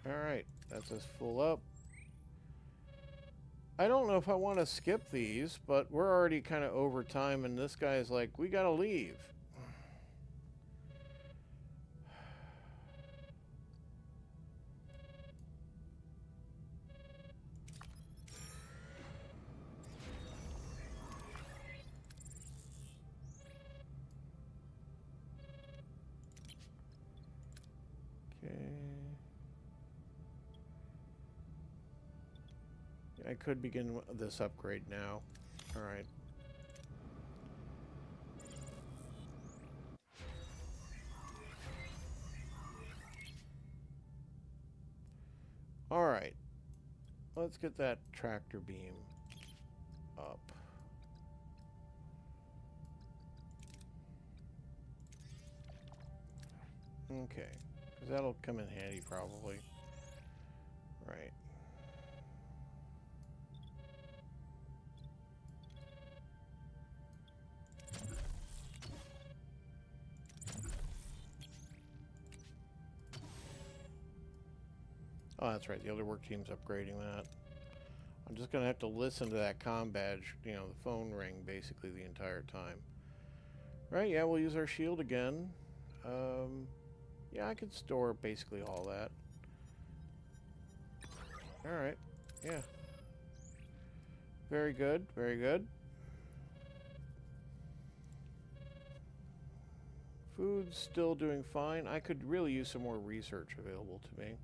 Alright, that's us full up. I don't know if I want to skip these, but we're already kind of over time, and this guy's like, we gotta leave. I could begin this upgrade now. Alright. Alright. Let's get that tractor beam up. Okay. Because that'll come in handy probably. Right. Oh, that's right. The other work team's upgrading that. I'm just going to have to listen to that comm badge, you know, the phone ring basically the entire time. Right, yeah, we'll use our shield again. Yeah, I could store basically all that. Alright, yeah. Very good, very good. Food's still doing fine. I could really use some more research available to me.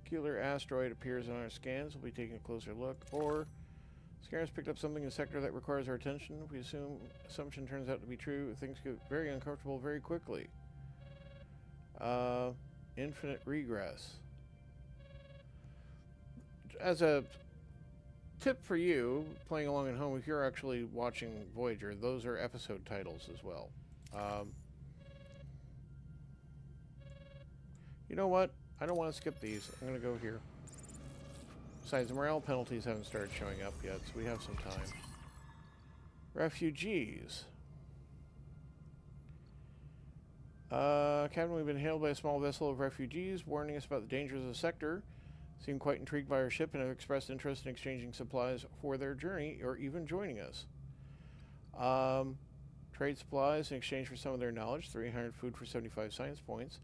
Peculiar asteroid appears on our scans. We'll be taking a closer look. Or scanners picked up something in the sector that requires our attention. If we assumption turns out to be true, things get very uncomfortable very quickly. Infinite regress. As a tip for you, playing along at home, if you're actually watching Voyager, those are episode titles as well. You know what? I don't want to skip these. I'm going to go here. Besides, the morale penalties haven't started showing up yet, so we have some time. Refugees. Captain, we've been hailed by a small vessel of refugees, warning us about the dangers of the sector. seem quite intrigued by our ship and have expressed interest in exchanging supplies for their journey or even joining us. Trade supplies in exchange for some of their knowledge, 300 food for 75 science points.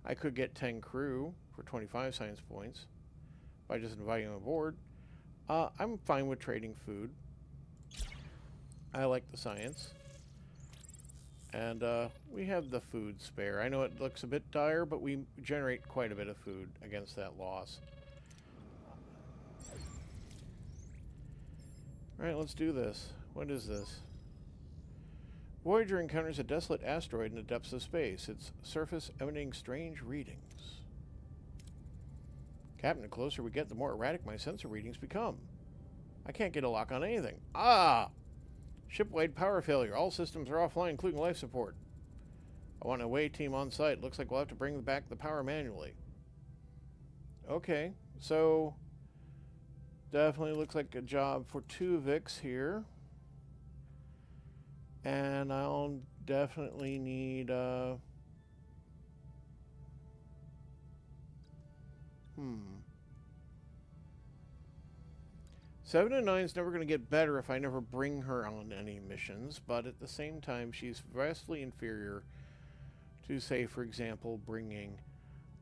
I could get 10 crew for 25 science points by just inviting them aboard. I'm fine with trading food. I like the science. And we have the food spare. I know it looks a bit dire, but we generate quite a bit of food against that loss. Alright, let's do this. What is this? Voyager encounters a desolate asteroid in the depths of space, its surface emanating strange readings. Captain, the closer we get, the more erratic my sensor readings become. I can't get a lock on anything. Ah! Ship-wide power failure. All systems are offline, including life support. I want an away team on site. Looks like we'll have to bring back the power manually. Okay, so definitely looks like a job for Tuvix here. And I'll definitely need, 7 and 9 is never going to get better if I never bring her on any missions, but at the same time, she's vastly inferior to, say, for example, bringing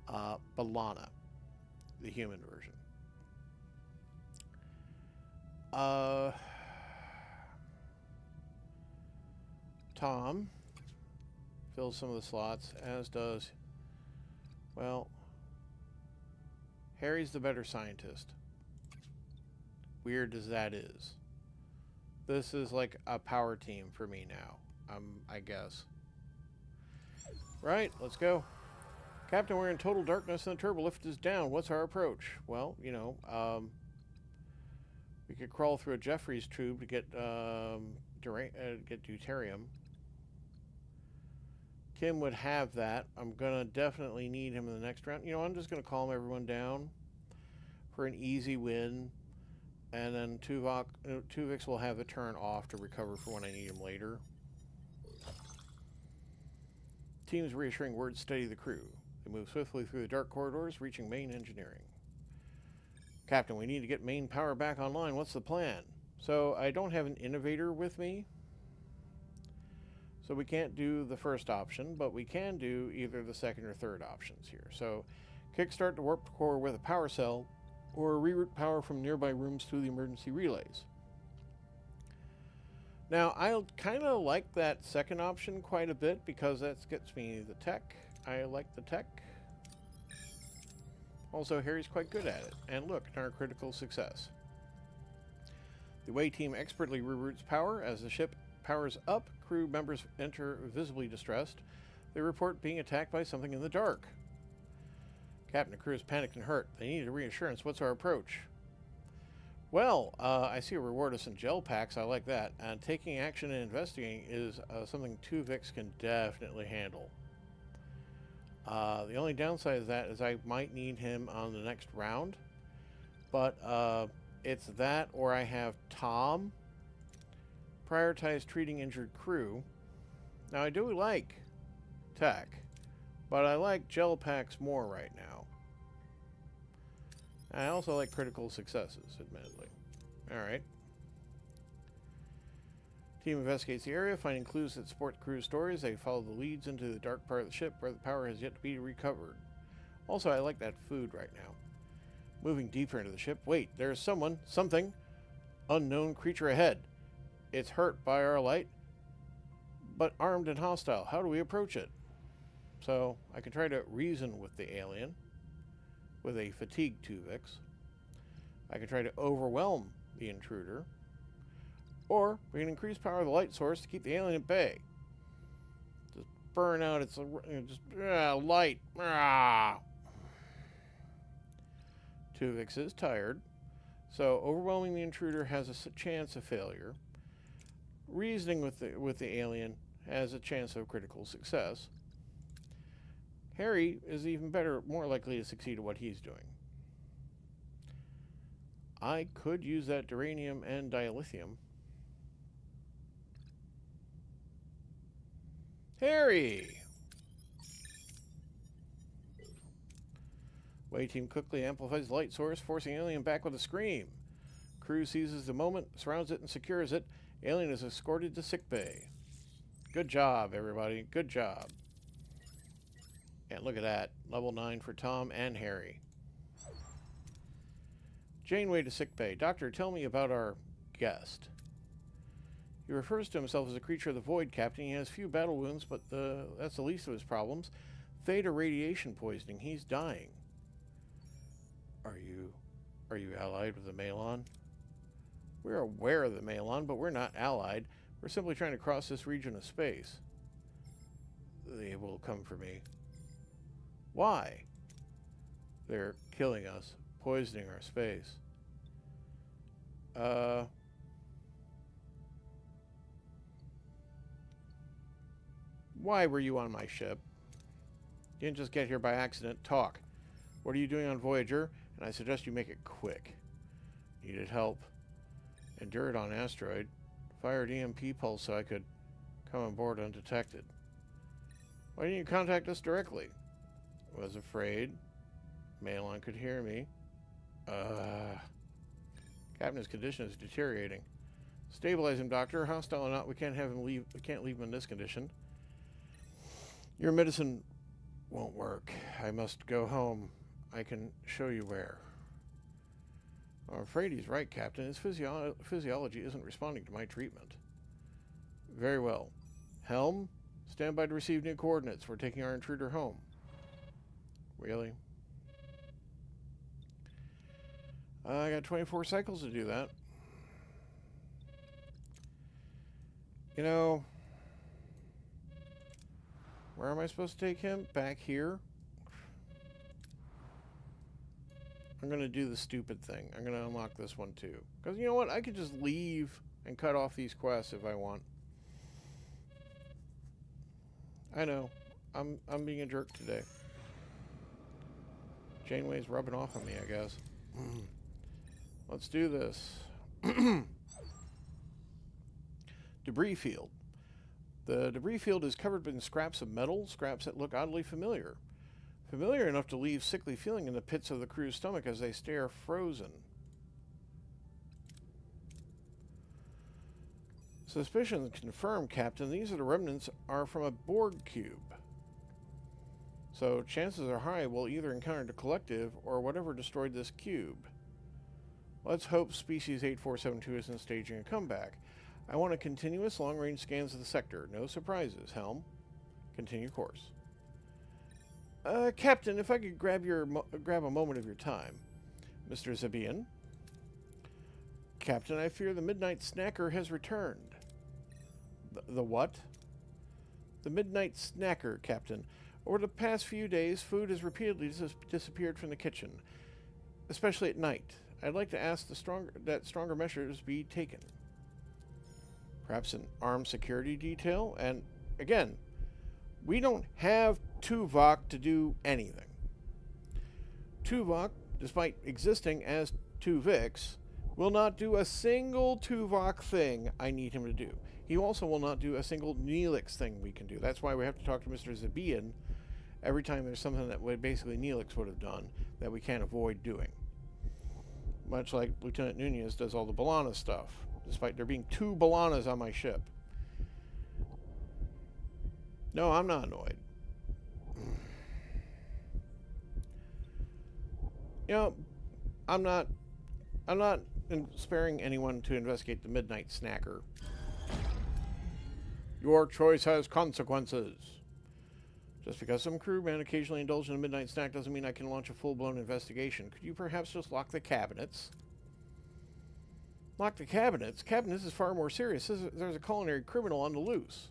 Balana, the human version. Tom fills some of the slots, as does, well, Harry's the better scientist. Weird as that is. This is like a power team for me now, I guess. Right, let's go. Captain, we're in total darkness and the turbo lift is down. What's our approach? Well, you know, we could crawl through a Jeffries tube to get deuterium. Kim would have that. I'm gonna definitely need him in the next round. You know, I'm just gonna calm everyone down for an easy win, and then Tuvix will have the turn off to recover for when I need him later. Team's reassuring words steady the crew. They move swiftly through the dark corridors, reaching main engineering. Captain, we need to get main power back online. What's the plan? So I don't have an innovator with me, so we can't do the first option, but we can do either the second or third options here. So kickstart the warp core with a power cell, or reroute power from nearby rooms through the emergency relays. Now, I kind of like that second option quite a bit because that gets me the tech. I like the tech. Also, Harry's quite good at it. And look, another critical success. The away team expertly reroutes power. As the ship powers up, crew members enter visibly distressed. They report being attacked by something in the dark. Captain, the crew is panicked and hurt. They need a reassurance. What's our approach? Well, I see a reward of some gel packs. I like that. And taking action and investigating is something Tuvix can definitely handle. The only downside of that is I might need him on the next round. But it's that, or I have Tom prioritize treating injured crew. Now, I do like tech, but I like gel packs more right now. I also like critical successes, admittedly. Alright. Team investigates the area, finding clues that support the crew's stories. They follow the leads into the dark part of the ship where the power has yet to be recovered. Also, I like that food right now. Moving deeper into the ship. Wait, there's something. Unknown creature ahead. It's hurt by our light, but armed and hostile. How do we approach it? So, I can try to reason with the alien with a fatigue Tuvix. I can try to overwhelm the intruder, or we can increase power of the light source to keep the alien at bay. Just burn out its light. Tuvix is tired, so overwhelming the intruder has a chance of failure. Reasoning with the alien has a chance of critical success. Harry is even better, more likely to succeed at what he's doing. I could use that duranium and dilithium. Harry! Away team quickly amplifies the light source, forcing alien back with a scream. Crew seizes the moment, surrounds it, and secures it. Alien is escorted to sickbay. Good job, everybody. Good job. And look at that. Level 9 for Tom and Harry. Janeway to sickbay. Doctor, tell me about our guest. He refers to himself as a creature of the void, Captain. He has few battle wounds, but that's the least of his problems. Theta radiation poisoning. He's dying. Are you allied with the Malon? We're aware of the Malon, but we're not allied. We're simply trying to cross this region of space. They will come for me. Why? They're killing us, poisoning our space. Why were you on my ship? You didn't just get here by accident. Talk. What are you doing on Voyager? And I suggest you make it quick. Needed help. Endured on asteroid. Fired EMP pulse so I could come on board undetected. Why didn't you contact us directly? Was afraid. Malon could hear me. Captain's condition is deteriorating. Stabilize him, Doctor. Hostile or not, we can't have him leave. We can't leave him in this condition. Your medicine won't work. I must go home. I can show you where. I'm afraid he's right, Captain. His physiology isn't responding to my treatment. Very well. Helm, stand by to receive new coordinates. We're taking our intruder home. Really? I got 24 cycles to do that. You know, where am I supposed to take him? Back here? I'm going to do the stupid thing. I'm going to unlock this one too. Because you know what? I could just leave and cut off these quests if I want. I know. I'm being a jerk today. Janeway's rubbing off on me, I guess. Let's do this. Debris field. The debris field is covered in scraps of metal, scraps that look oddly familiar. Familiar enough to leave sickly feeling in the pits of the crew's stomach as they stare frozen. Suspicions confirmed, Captain. These are the remnants are from a Borg cube. So chances are high we'll either encounter the collective or whatever destroyed this cube. Let's hope Species 8472 isn't staging a comeback. I want a continuous long-range scans of the sector. No surprises, Helm. Continue course. Captain, if I could grab a moment of your time. Mr. Zabian? Captain, I fear the Midnight Snacker has returned. The what? The Midnight Snacker, Captain. Over the past few days, food has repeatedly disappeared from the kitchen, especially at night. I'd like to ask that stronger measures be taken. Perhaps an armed security detail? And, again, we don't have Tuvok to do anything. Tuvok, despite existing as Tuvix, will not do a single Tuvok thing I need him to do. He also will not do a single Neelix thing we can do. That's why we have to talk to Mr. Zabian every time there's something that basically Neelix would have done that we can't avoid doing. Much like Lieutenant Nunez does all the B'Elanna stuff, despite there being 2 B'Elannas on my ship. No, I'm not annoyed. You know, I'm not sparing anyone to investigate the Midnight Snacker. Your choice has consequences. Just because some crewmen occasionally indulge in a midnight snack doesn't mean I can launch a full-blown investigation. Could you perhaps just lock the cabinets? Lock the cabinets? Captain, this is far more serious. There's a culinary criminal on the loose.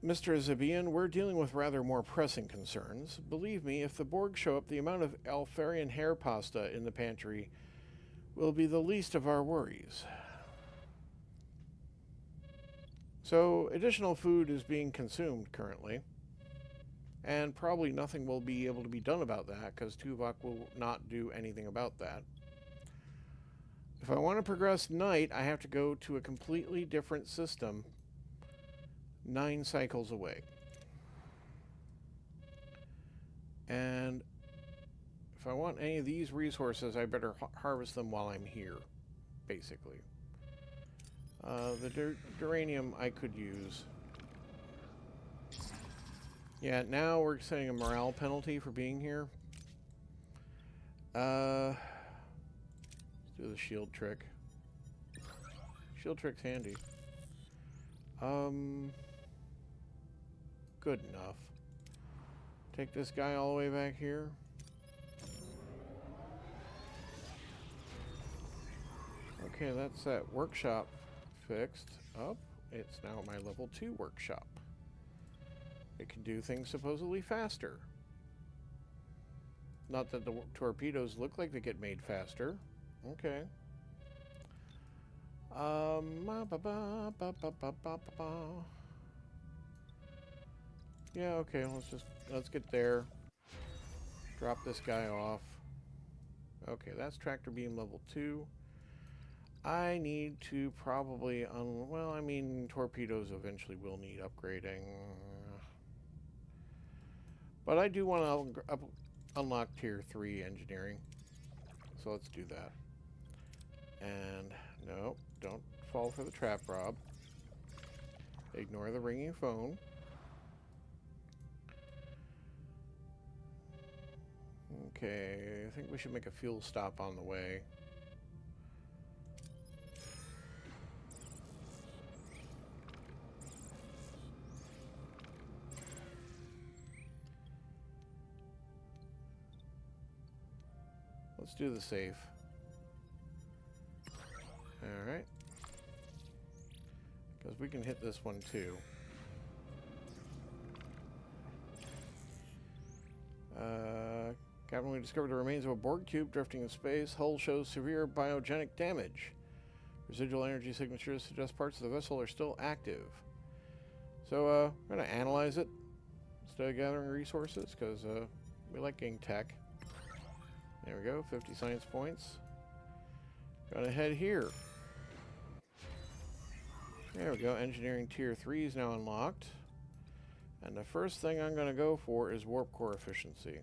Mr. Zabian, we're dealing with rather more pressing concerns. Believe me, if the Borg show up, the amount of Alfarian hair pasta in the pantry will be the least of our worries. So, additional food is being consumed currently. And probably nothing will be able to be done about that, because Tuvok will not do anything about that. If I want to progress night, I have to go to a completely different system 9 cycles away. And If I want any of these resources, I better harvest them while I'm here, basically. The duranium I could use. Yeah, now we're setting a morale penalty for being here. Let's do the shield trick. Shield trick's handy. Good enough. Take this guy all the way back here. Okay, that's that workshop fixed up. It's now my level 2 workshop. It can do things supposedly faster. Not that the torpedoes look like they get made faster. Okay. Yeah, okay, let's get there. Drop this guy off. Okay, that's tractor beam level 2. I need to probably, well, I mean, torpedoes eventually will need upgrading. But I do want to unlock tier 3 engineering. So let's do that. And, no, don't fall for the trap, Rob. Ignore the ringing phone. Okay, I think we should make a fuel stop on the way. Let's do the safe. Alright. Because we can hit this one too. Captain, we discovered the remains of a Borg cube drifting in space. Hull shows severe biogenic damage. Residual energy signatures suggest parts of the vessel are still active. So, we're going to analyze it instead of gathering resources, because we like getting tech. There we go, 50 science points. Gonna head here. There we go, engineering tier 3 is now unlocked. And the first thing I'm going to go for is warp core efficiency.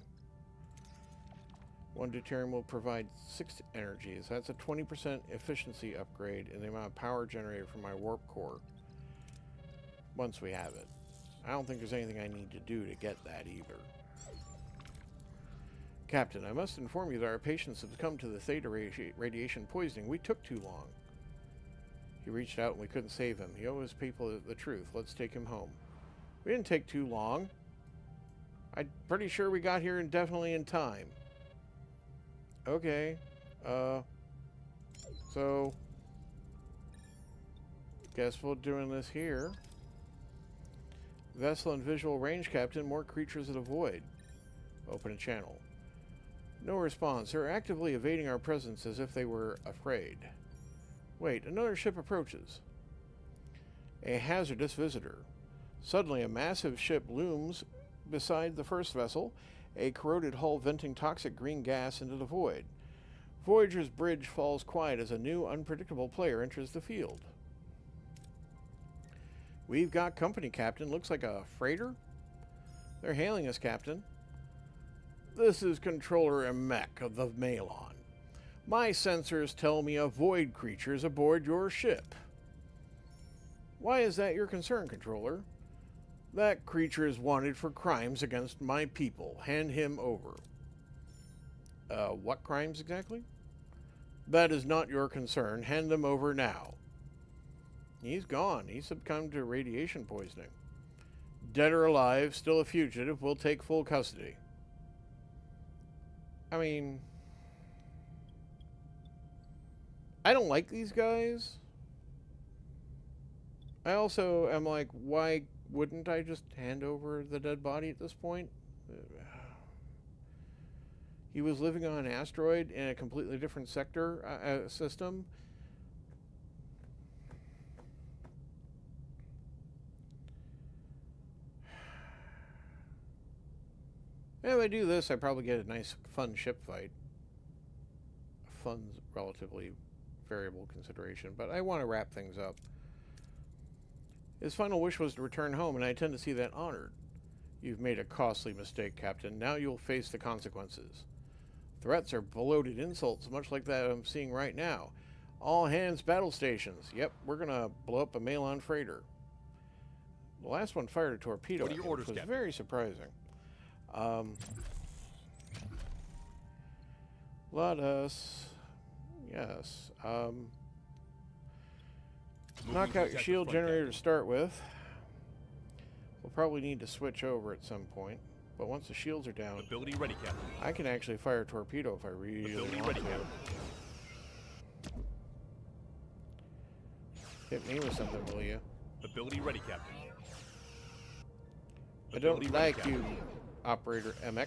1 deuterium will provide 6 energies. That's a 20% efficiency upgrade in the amount of power generated from my warp core. Once we have it. I don't think there's anything I need to do to get that either. Captain, I must inform you that our patients have succumbed to the theta radiation poisoning. We took too long. He reached out and we couldn't save him. He owes people the truth. Let's take him home. We didn't take too long. I'm pretty sure we got here definitely in time. Okay. So guess we're doing this here. Vessel and visual range, Captain. More creatures of the void. Open a channel. No response. They're actively evading our presence as if they were afraid. Wait, another ship approaches. A hazardous visitor. Suddenly, a massive ship looms beside the first vessel, a corroded hull venting toxic green gas into the void. Voyager's bridge falls quiet as a new, unpredictable player enters the field. We've got company, Captain. Looks like a freighter? They're hailing us, Captain. This is Controller Emek of the Malon. My sensors tell me a void creature's aboard your ship. Why is that your concern, Controller? That creature is wanted for crimes against my people. Hand him over. What crimes exactly? That is not your concern. Hand him over now. He's gone. He succumbed to radiation poisoning. Dead or alive, still a fugitive, we'll take full custody. I mean, I don't like these guys. I also am like, why wouldn't I just hand over the dead body at this point? He was living on an asteroid in a completely different sector system. If I do this, I probably get a nice, fun ship fight. Fun's relatively variable consideration, but I want to wrap things up. His final wish was to return home, and I tend to see that honored. You've made a costly mistake, Captain. Now you'll face the consequences. Threats are bloated insults, much like that I'm seeing right now. All hands battle stations. Yep, we're gonna blow up a Malon freighter. The last one fired a torpedo, What are your orders, which was Captain? very surprising. Let us... Yes. Knock out your shield generator to start with. We'll probably need to switch over at some point. But once the shields are down, Ability ready, Captain. I can actually fire a torpedo if I really Ability want ready, to. Captain. Hit me with something, will you? Ability ready, Captain. I don't Ability ready, like Captain. you, Operator Emek.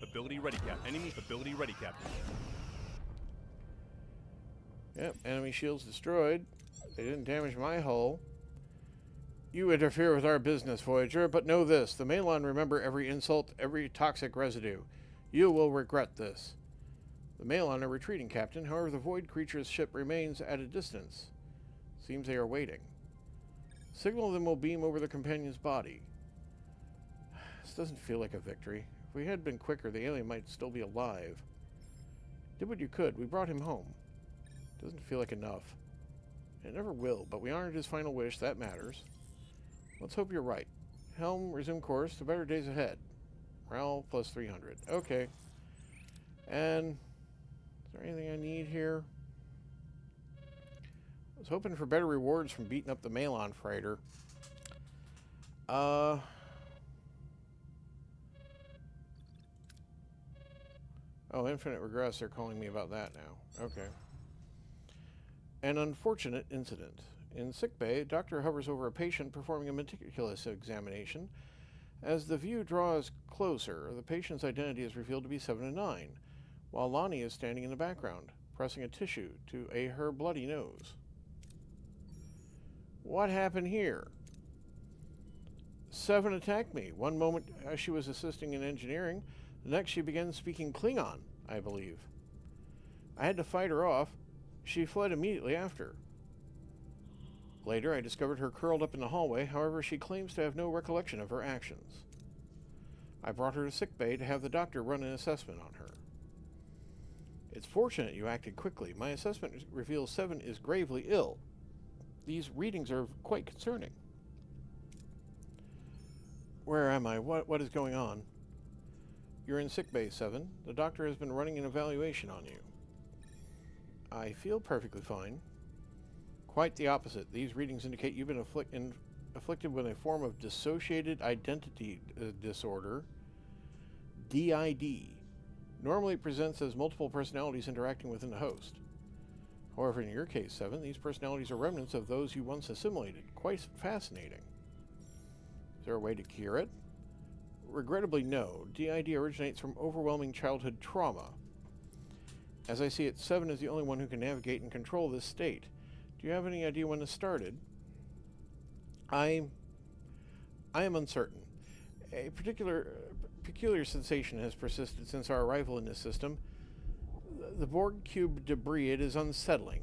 Ability ready, Captain. Enemy ability ready, Captain. Yep, enemy shields destroyed. They didn't damage my hull. You interfere with our business, Voyager, but know this. The Malon remember every insult, every toxic residue. You will regret this. The Malon are retreating, Captain. However, the Void creature's ship remains at a distance. Seems they are waiting. Signal them will beam over the companion's body. This doesn't feel like a victory. If we had been quicker, the alien might still be alive. Did what you could. We brought him home. Doesn't feel like enough. It never will, but we honored his final wish. That matters. Let's hope you're right. Helm, resume course to better days ahead. Morale plus 300. Okay. And is there anything I need here? I was hoping for better rewards from beating up the Malon freighter. Oh, infinite regress. They're calling me about that now. Okay. An unfortunate incident. In sickbay, a doctor hovers over a patient performing a meticulous examination. As the view draws closer, the patient's identity is revealed to be 7 and 9, while Lonnie is standing in the background, pressing a tissue to her bloody nose. What happened here? 7 attacked me. One moment she was assisting in engineering, the next she began speaking Klingon, I believe. I had to fight her off. She fled immediately after. Later, I discovered her curled up in the hallway. However, she claims to have no recollection of her actions. I brought her to sickbay to have the doctor run an assessment on her. It's fortunate you acted quickly. My assessment reveals 7 is gravely ill. These readings are quite concerning. Where am I? What is going on? You're in sickbay, 7. The doctor has been running an evaluation on you. I feel perfectly fine. Quite the opposite. These readings indicate you've been afflicted with a form of dissociated identity disorder, DID. Normally it presents as multiple personalities interacting within the host. However, in your case, 7, these personalities are remnants of those you once assimilated. Quite fascinating. Is there a way to cure it? Regrettably, no. DID originates from overwhelming childhood trauma. As I see it, 7 is the only one who can navigate and control this state. Do you have any idea when this started? I am uncertain. A peculiar sensation has persisted since our arrival in this system. The Borg cube debris, it is unsettling.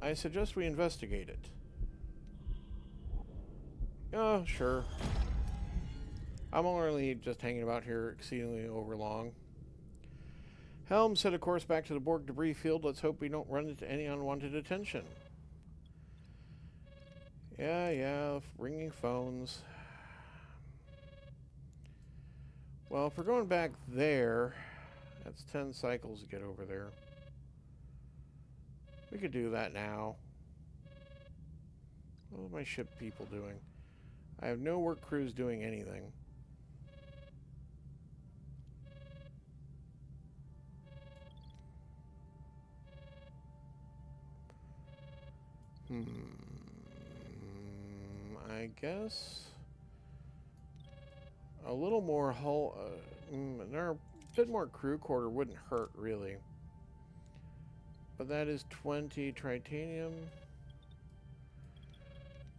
I suggest we investigate it. Oh, sure. I'm only just hanging about here exceedingly overlong. Helm, set a course back to the Borg debris field. Let's hope we don't run into any unwanted attention. Yeah, ringing phones. Well, if we're going back there, that's 10 cycles to get over there. We could do that now. What are my ship people doing? I have no work crews doing anything. I guess a little more hull, a bit more crew quarter wouldn't hurt really. But that is 20 tritanium.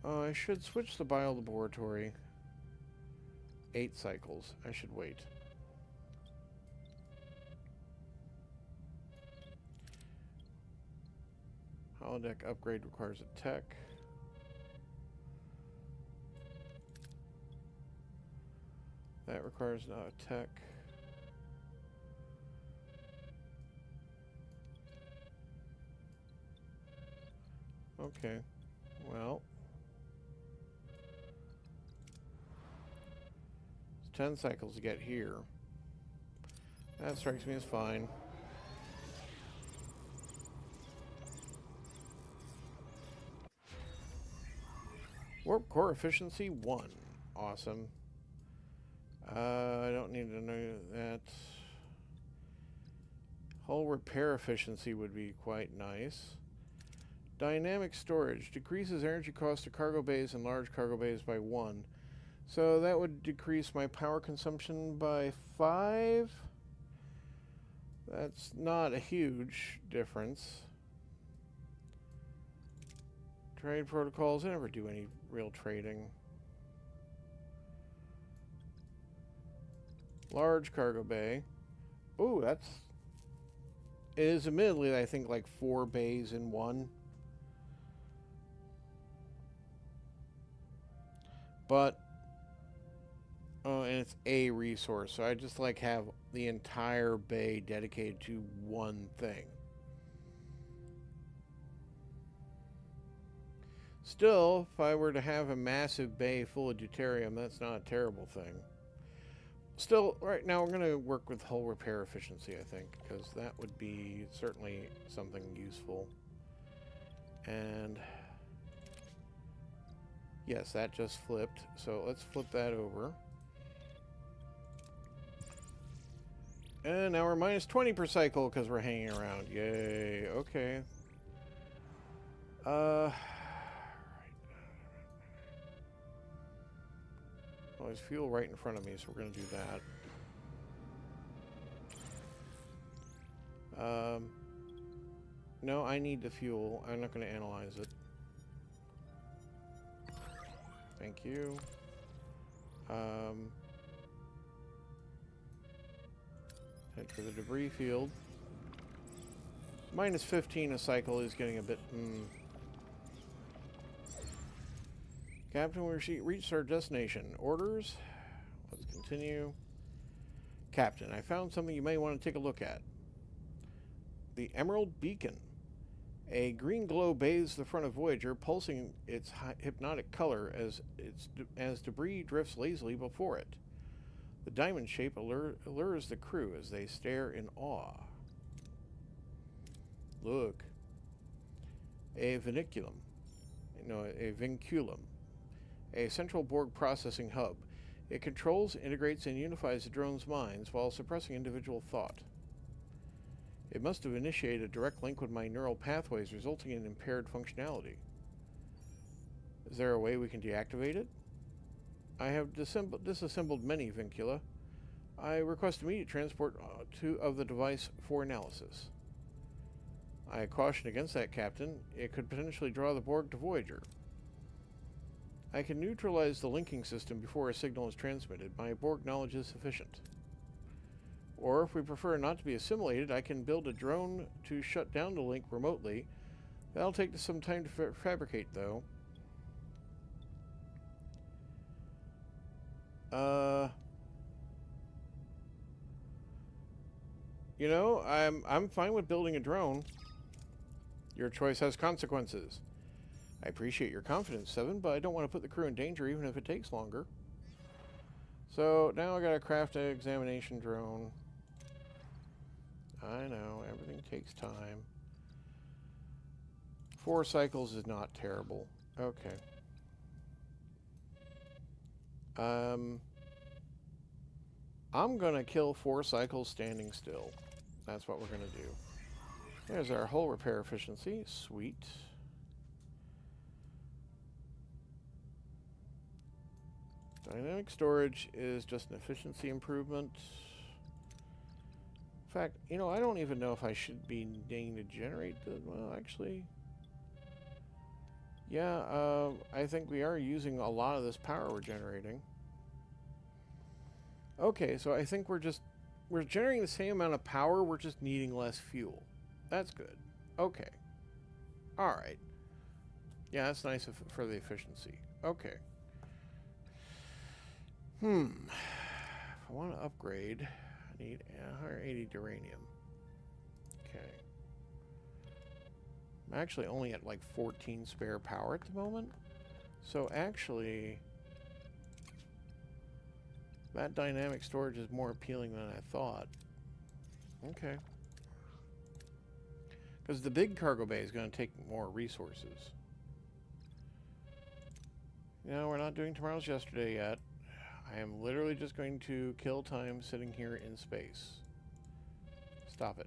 Oh, I should switch the biolaboratory. 8 cycles. I should wait. Holodeck upgrade requires a tech. That requires tech. Okay. Well. It's 10 cycles to get here. That strikes me as fine. Warp core efficiency 1. Awesome. I don't need to know that. Hull repair efficiency would be quite nice. Dynamic storage decreases energy cost to cargo bays and large cargo bays by 1. So that would decrease my power consumption by 5. That's not a huge difference. Trade protocols, I never do any real trading. Large cargo bay. Ooh, that's... It is admittedly, I think, like 4 bays in one. But... Oh, and it's a resource, so I just like have the entire bay dedicated to one thing. Still, if I were to have a massive bay full of deuterium, that's not a terrible thing. Still, right now we're going to work with hull repair efficiency, I think, because that would be certainly something useful. And yes, that just flipped, so let's flip that over. And now we're minus 20 per cycle because we're hanging around. Yay, okay. Right. Well, there's fuel right in front of me, so we're going to do that. No, I need the fuel. I'm not going to analyze it. Thank you. Head for the debris field. Minus 15 a cycle is getting a bit... Captain, we reached our destination. Orders? Let's continue. Captain, I found something you may want to take a look at. The Emerald Beacon. A green glow bathes the front of Voyager, pulsing its hypnotic color as debris drifts lazily before it. The diamond shape allures the crew as they stare in awe. Look. A vinculum. No, a vinculum. A central Borg processing hub. It controls, integrates, and unifies the drone's minds while suppressing individual thought. It must have initiated a direct link with my neural pathways, resulting in impaired functionality. Is there a way we can deactivate it? I have disassembled many vincula. I request immediate transport of the device for analysis. I caution against that, Captain. It could potentially draw the Borg to Voyager. I can neutralize the linking system before a signal is transmitted. My Borg knowledge is sufficient. Or, if we prefer not to be assimilated, I can build a drone to shut down the link remotely. That'll take some time to fabricate, though. You know, I'm fine with building a drone. Your choice has consequences. I appreciate your confidence, Seven, but I don't want to put the crew in danger even if it takes longer. So now I gotta craft an examination drone. I know, everything takes time. 4 cycles is not terrible. Okay. I'm gonna kill 4 cycles standing still. That's what we're gonna do. There's our hull repair efficiency. Sweet. Dynamic storage is just an efficiency improvement. In fact, you know, I don't even know if I should be needing to generate the... Well, actually... Yeah, I think we are using a lot of this power we're generating. Okay, so I think we're generating the same amount of power, we're just needing less fuel. That's good. Okay. Alright. Yeah, that's nice for the efficiency. Okay. I want to upgrade. I need 180 uranium. Okay. I'm actually only at like 14 spare power at the moment. So actually, that dynamic storage is more appealing than I thought. Okay. Because the big cargo bay is going to take more resources. No, we're not doing tomorrow's yesterday yet. I am literally just going to kill time sitting here in space. Stop it.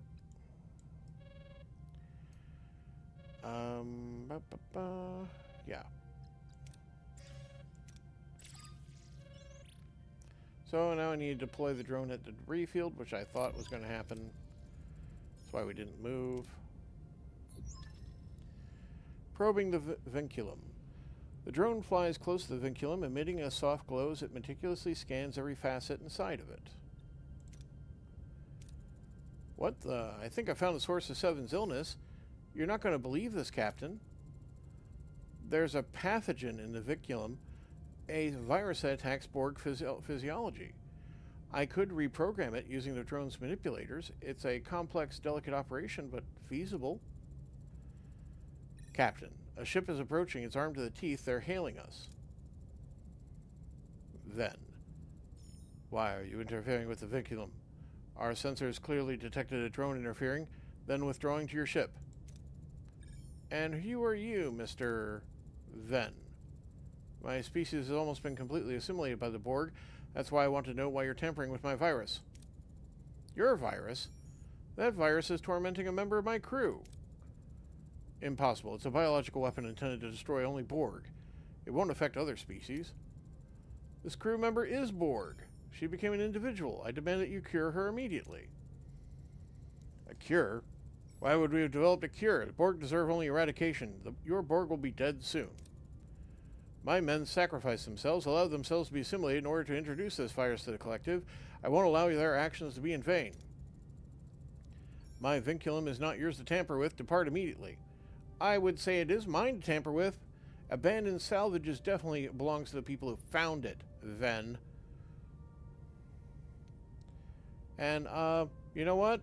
Yeah. So now I need to deploy the drone at the debris field, which I thought was going to happen. That's why we didn't move. Probing the vinculum. The drone flies close to the vinculum, emitting a soft glow as it meticulously scans every facet inside of it. What the? I think I found the source of Seven's illness. You're not going to believe this, Captain. There's a pathogen in the vinculum, a virus that attacks Borg physiology. I could reprogram it using the drone's manipulators. It's a complex, delicate operation, but feasible. Captain, a ship is approaching. It's armed to the teeth. They're hailing us. Then, why are you interfering with the vinculum? Our sensors clearly detected a drone interfering, then withdrawing to your ship. And who are you, Mr. Ven? My species has almost been completely assimilated by the Borg. That's why I want to know why you're tampering with my virus. Your virus? That virus is tormenting a member of my crew. Impossible. It's a biological weapon intended to destroy only Borg. It won't affect other species. This crew member is Borg. She became an individual. I demand that you cure her immediately. A cure? Why would we have developed a cure? The Borg deserve only eradication. Your Borg will be dead soon. My men sacrificed themselves, allowed themselves to be assimilated in order to introduce this virus to the collective. I won't allow their actions to be in vain. My vinculum is not yours to tamper with. Depart immediately. I would say it is mine to tamper with. Abandoned salvages definitely belongs to the people who found it, Ven. And, you know what?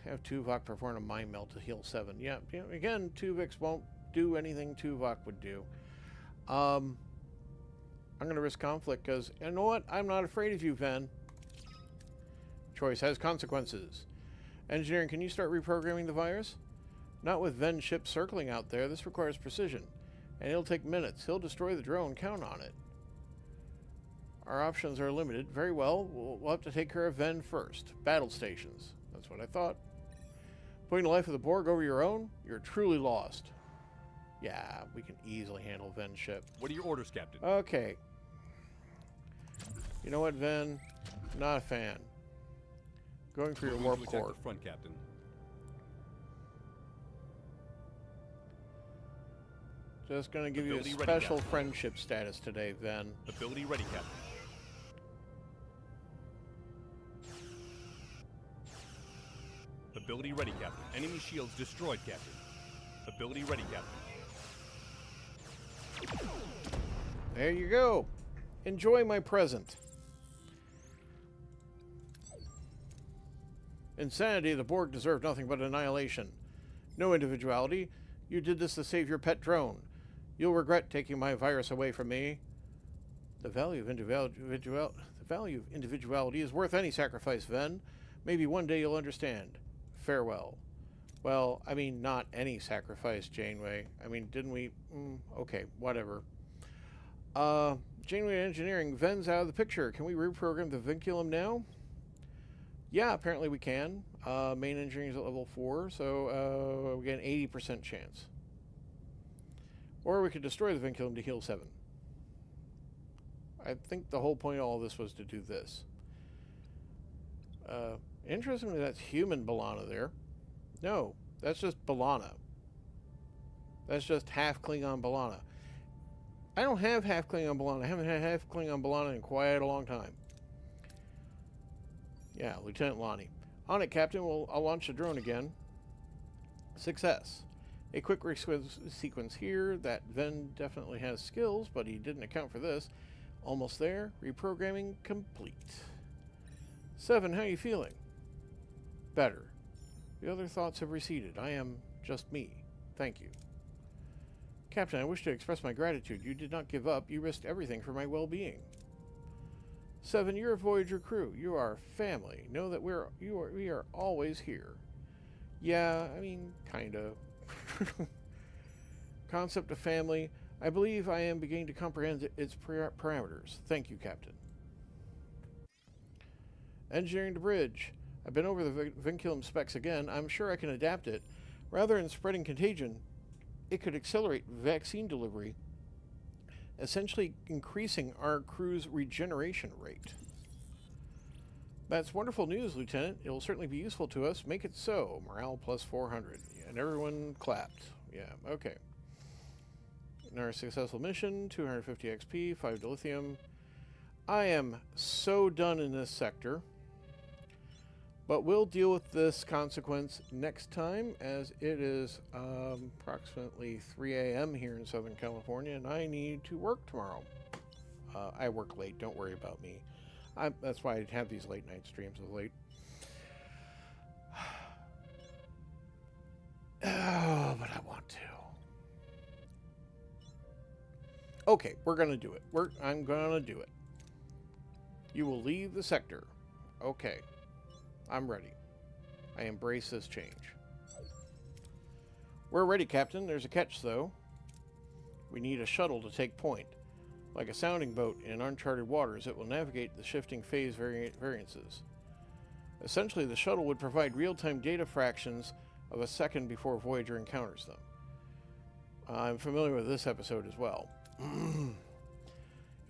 Have Tuvok perform a mind melt to heal 7. Yeah, again, Tuvix won't do anything Tuvok would do. I'm going to risk conflict because, you know what? I'm not afraid of you, Ven. Choice has consequences. Engineering, can you start reprogramming the virus? Not with Ven's ship circling out there. This requires precision. And it'll take minutes. He'll destroy the drone. Count on it. Our options are limited. Very well. We'll have to take care of Ven first. Battle stations. That's what I thought. Putting the life of the Borg over your own? You're truly lost. Yeah, we can easily handle Ven's ship. What are your orders, Captain? Okay. You know what, Ven? Not a fan. Going for your warp core. The front, Captain. Just going to give you a special friendship status today, Ven. Ability ready, Captain. Ability ready, Captain. Enemy shields destroyed, Captain. Ability ready, Captain. There you go. Enjoy my present. Insanity, the Borg deserve nothing but annihilation. No individuality. You did this to save your pet drone. You'll regret taking my virus away from me. The value of individuality is worth any sacrifice, Ven. Maybe one day you'll understand. Farewell. Well, I mean, not any sacrifice, Janeway. I mean, didn't we? Okay, whatever. Janeway Engineering, Ven's out of the picture. Can we reprogram the vinculum now? Yeah, apparently we can. Main engineering is at level 4, so we get an 80% chance. Or we could destroy the vinculum to heal 7. I think the whole point of all this was to do this. Interestingly, that's human B'Elanna there. No, that's just B'Elanna. That's just half Klingon B'Elanna. I don't have half Klingon B'Elanna. I haven't had half Klingon B'Elanna in quite a long time. Yeah, Lieutenant Lonnie. On it, Captain. I'll launch the drone again. Success. A quick sequence here. That Ven definitely has skills, but he didn't account for this. Almost there. Reprogramming complete. 7, how are you feeling? Better. The other thoughts have receded. I am just me. Thank you. Captain, I wish to express my gratitude. You did not give up. You risked everything for my well-being. 7, you're a Voyager crew. You are family. Know that we are always here. Yeah, I mean, kinda. Concept of family. I believe I am beginning to comprehend its parameters. Thank you, Captain. Engineering the bridge. I've been over the vinculum specs again. I'm sure I can adapt it. Rather than spreading contagion, it could accelerate vaccine delivery, essentially increasing our crew's regeneration rate. That's wonderful news, Lieutenant. It will certainly be useful to us. Make it so. Morale plus 400. And everyone clapped. Yeah, okay. Another successful mission, 250 XP, 5 dilithium. I am so done in this sector. But we'll deal with this consequence next time, as it is approximately 3 a.m. here in Southern California, and I need to work tomorrow. I work late, don't worry about me. That's why I have these late night streams of late. Oh, but I want to. Okay, we're going to do it. I'm going to do it. You will leave the sector. Okay. I'm ready. I embrace this change. We're ready, Captain. There's a catch, though. We need a shuttle to take point. Like a sounding boat in uncharted waters, it will navigate the shifting phase variances. Essentially, the shuttle would provide real-time data fractions of a second before Voyager encounters them. I'm familiar with this episode as well.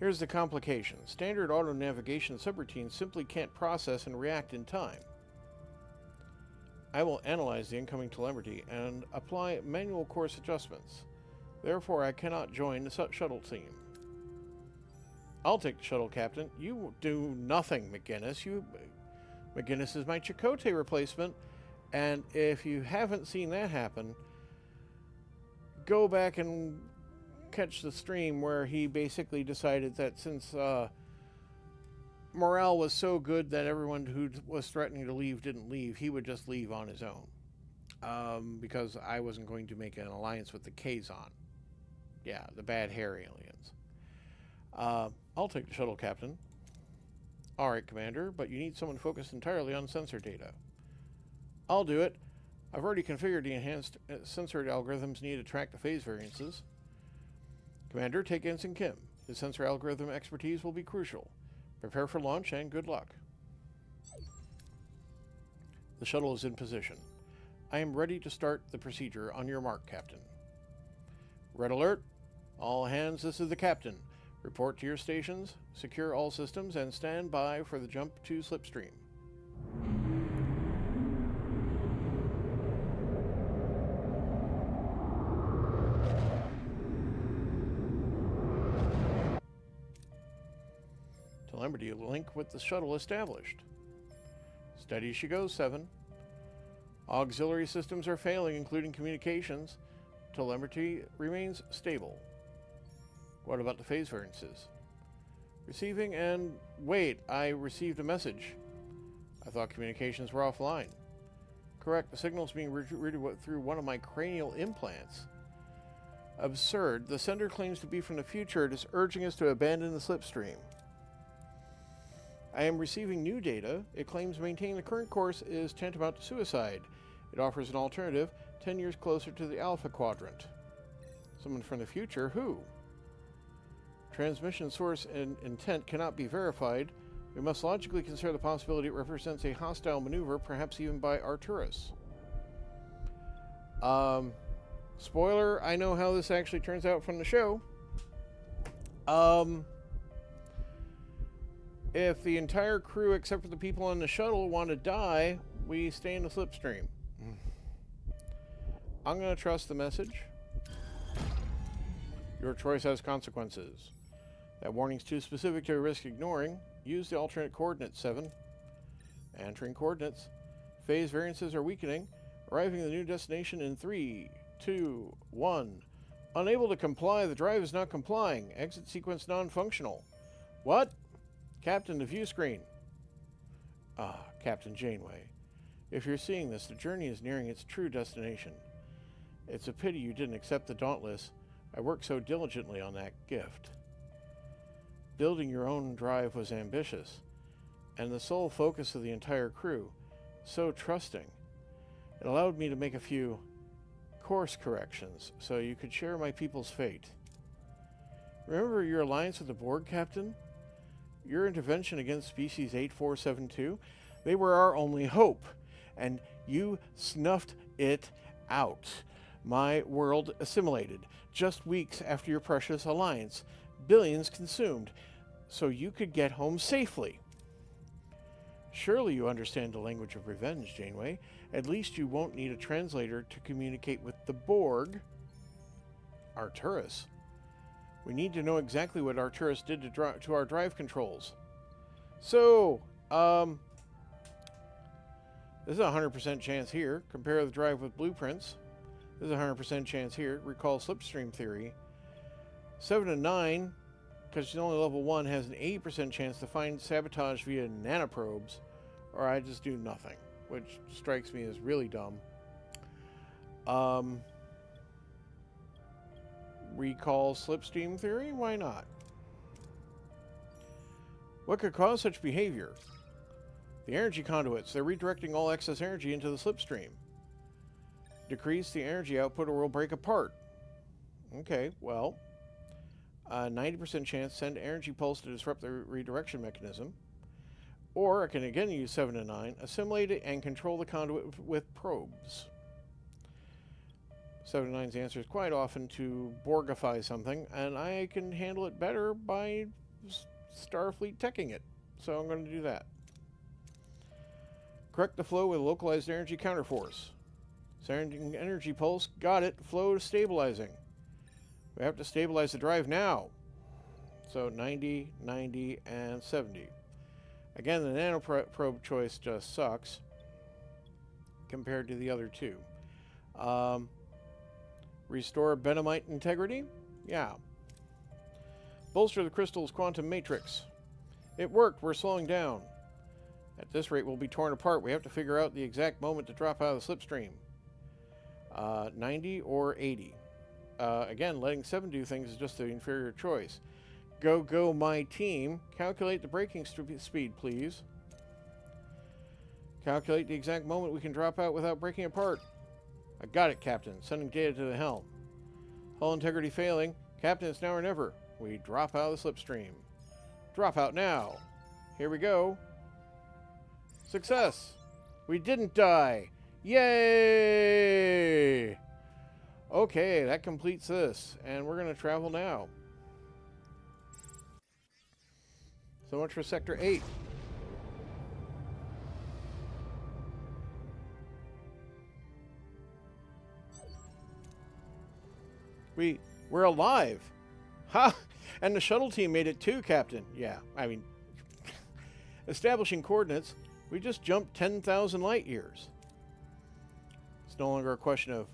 Here's the complication. Standard auto-navigation subroutines simply can't process and react in time. I will analyze the incoming telemetry and apply manual course adjustments. Therefore, I cannot join the shuttle team. I'll take the shuttle, Captain. You do nothing, McGinnis. McGinnis is my Chakotay replacement, and if you haven't seen that happen, go back and catch the stream where he basically decided that since morale was so good that everyone who was threatening to leave didn't leave, he would just leave on his own. Because I wasn't going to make an alliance with the Kazon. Yeah, the bad hair aliens. I'll take the shuttle, Captain. Alright, Commander, but you need someone focused entirely on sensor data. I'll do it. I've already configured the enhanced sensor algorithms needed to track the phase variances. Commander, take Ensign Kim. His sensor algorithm expertise will be crucial. Prepare for launch and good luck. The shuttle is in position. I am ready to start the procedure. On your mark, Captain. Red alert. All hands, this is the Captain. Report to your stations, secure all systems, and stand by for the jump to slipstream. Telemetry link with the shuttle established. Steady she goes, 7. Auxiliary systems are failing, including communications. Telemetry remains stable. What about the phase variances? Receiving and... Wait, I received a message. I thought communications were offline. Correct, the signal's being routed through one of my cranial implants. Absurd. The sender claims to be from the future. It is urging us to abandon the slipstream. I am receiving new data. It claims maintaining the current course is tantamount to suicide. It offers an alternative, 10 years closer to the Alpha Quadrant. Someone from the future? Who? Transmission source and intent cannot be verified. We must logically consider the possibility it represents a hostile maneuver, perhaps even by Arturus. Spoiler, I know how this actually turns out from the show. If the entire crew, except for the people on the shuttle, want to die, we stay in the slipstream. I'm going to trust the message. Your choice has consequences. That warning's too specific to risk ignoring. Use the alternate coordinates, 7. Entering coordinates. Phase variances are weakening. Arriving at the new destination in 3, 2, 1. Unable to comply. The drive is not complying. Exit sequence non-functional. What? Captain, the view screen. Ah, Captain Janeway. If you're seeing this, the journey is nearing its true destination. It's a pity you didn't accept the Dauntless. I worked so diligently on that gift. Building your own drive was ambitious, and the sole focus of the entire crew, so trusting. It allowed me to make a few course corrections, so you could share my people's fate. Remember your alliance with the Borg, Captain? Your intervention against Species 8472? They were our only hope, and you snuffed it out. My world assimilated, just weeks after your precious alliance. Billions consumed, so you could get home safely. Surely you understand the language of revenge, Janeway. At least you won't need a translator to communicate with the Borg. Arcturus. We need to know exactly what Arcturus did to our drive controls. So, this is a 100% chance here. Compare the drive with blueprints. This is a 100% chance here. Recall slipstream theory. 7 and 9, because she's only level 1, has an 80% chance to find sabotage via nanoprobes, or I just do nothing, which strikes me as really dumb. Recall slipstream theory? Why not? What could cause such behavior? The energy conduits. They're redirecting all excess energy into the slipstream. Decrease the energy output or will break apart. Okay, well, 90% chance send energy pulse to disrupt the redirection mechanism. Or I can again use 7 and 9, assimilate it and control the conduit with probes. 7 and 9's answer is quite often to Borgify something, and I can handle it better by Starfleet teching it. So I'm going to do that. Correct the flow with localized energy counterforce. Sending energy pulse. Got it. Flow stabilizing. We have to stabilize the drive now. So 90, 90, and 70. Again, the nanoprobe choice just sucks compared to the other two. Restore Benamite integrity? Yeah. Bolster the crystal's quantum matrix. It worked. We're slowing down. At this rate, we'll be torn apart. We have to figure out the exact moment to drop out of the slipstream. 90 or 80. Again, letting 7 do things is just the inferior choice. Go, my team. Calculate the braking speed, please. Calculate the exact moment we can drop out without breaking apart. I got it, Captain. Sending data to the helm. Hull integrity failing. Captain, it's now or never. We drop out of the slipstream. Drop out now. Here we go. Success! We didn't die! Yay! Okay, that completes this. And we're going to travel now. So much for Sector 8. We're alive! Ha! And the shuttle team made it too, Captain. Yeah, I mean... Establishing coordinates, we just jumped 10,000 light years. It's no longer a question of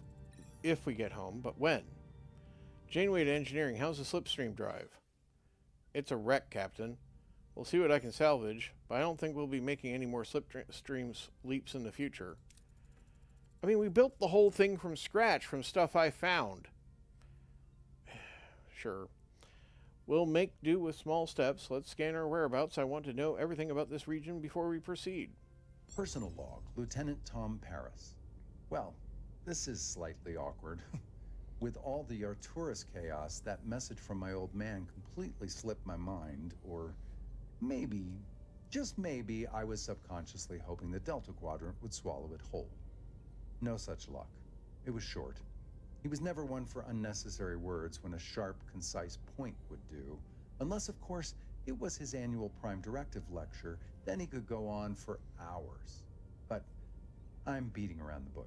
if we get home, but when. Janeway to engineering, how's the slipstream drive? It's a wreck, Captain. We'll see what I can salvage, but I don't think we'll be making any more slipstreams leaps in the future. I mean, we built the whole thing from scratch from stuff I found. Sure. We'll make do with small steps. Let's scan our whereabouts. I want to know everything about this region before we proceed. Personal log, Lieutenant Tom Paris. Well, this is slightly awkward. With all the Arcturus chaos, that message from my old man completely slipped my mind, or maybe, just maybe, I was subconsciously hoping the Delta Quadrant would swallow it whole. No such luck. It was short. He was never one for unnecessary words when a sharp, concise point would do, unless, of course, it was his annual Prime Directive lecture. Then he could go on for hours. But I'm beating around the bush.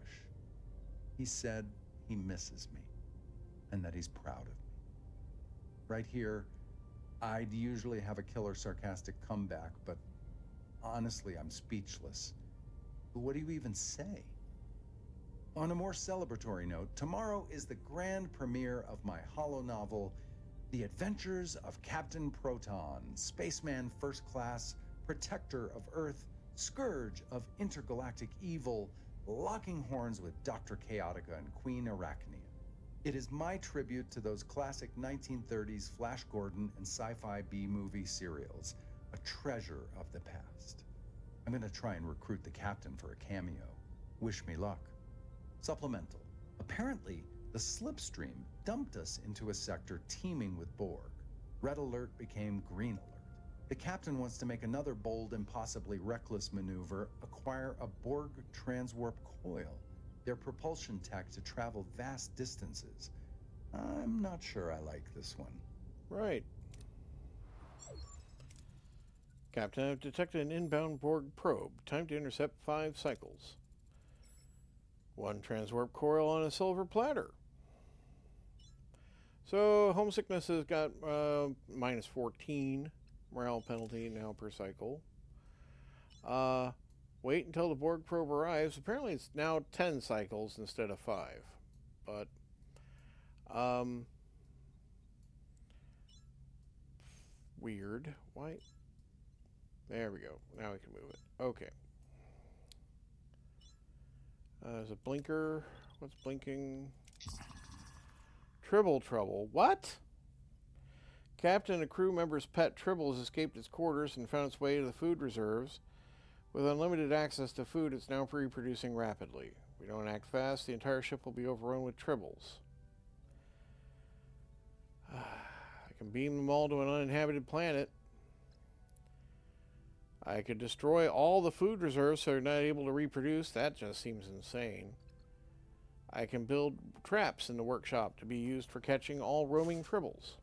He said he misses me, and that he's proud of me. Right here, I'd usually have a killer sarcastic comeback, but honestly, I'm speechless. But what do you even say? On a more celebratory note, tomorrow is the grand premiere of my holo novel, The Adventures of Captain Proton, Spaceman First Class, Protector of Earth, Scourge of Intergalactic Evil, locking horns with Dr. Chaotica and Queen Arachnia. It is my tribute to those classic 1930s Flash Gordon and sci-fi B-movie serials, a treasure of the past. I'm going to try and recruit the captain for a cameo. Wish me luck. Supplemental. Apparently, the slipstream dumped us into a sector teeming with Borg. Red alert became green alert. The captain wants to make another bold and possibly reckless maneuver, acquire a Borg transwarp coil, their propulsion tech to travel vast distances. I'm not sure I like this one. Right. Captain, I've detected an inbound Borg probe. Time to intercept 5 cycles. 1 transwarp coil on a silver platter. So, homesickness has got minus 14 morale penalty now per cycle. Wait until the Borg probe arrives. Apparently it's now 10 cycles instead of 5. But, weird. Why? There we go. Now we can move it. Okay. There's a blinker. What's blinking? Tribble trouble. What? Captain and a crew member's pet Tribble has escaped its quarters and found its way to the food reserves. With unlimited access to food, it's now reproducing rapidly. If we don't act fast, the entire ship will be overrun with Tribbles. I can beam them all to an uninhabited planet. I could destroy all the food reserves so they're not able to reproduce. That just seems insane. I can build traps in the workshop to be used for catching all roaming Tribbles.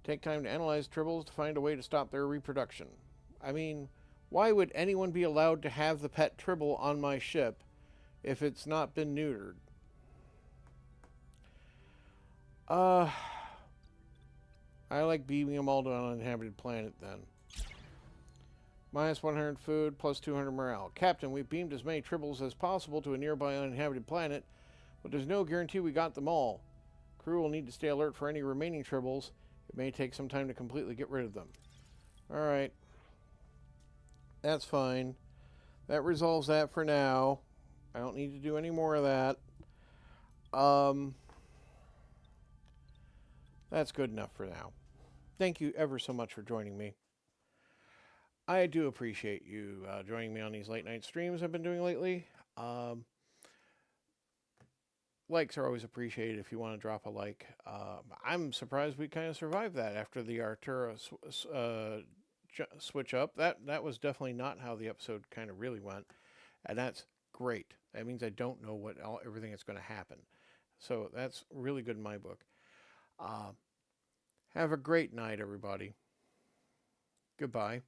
Take time to analyze Tribbles to find a way to stop their reproduction. I mean, why would anyone be allowed to have the pet Tribble on my ship if it's not been neutered? I like beaming them all to an uninhabited planet then. Minus 100 food, plus 200 morale. Captain, we've beamed as many Tribbles as possible to a nearby uninhabited planet, but there's no guarantee we got them all. Crew will need to stay alert for any remaining Tribbles. It may take some time to completely get rid of them. Alright. That's fine. That resolves that for now. I don't need to do any more of that. That's good enough for now. Thank you ever so much for joining me. I do appreciate you joining me on these late night streams I've been doing lately. Likes are always appreciated if you want to drop a like. I'm surprised we kind of survived that after the Artura switch up. That was definitely not how the episode kind of really went. And that's great. That means I don't know everything that's going to happen. So that's really good in my book. Have a great night, everybody. Goodbye.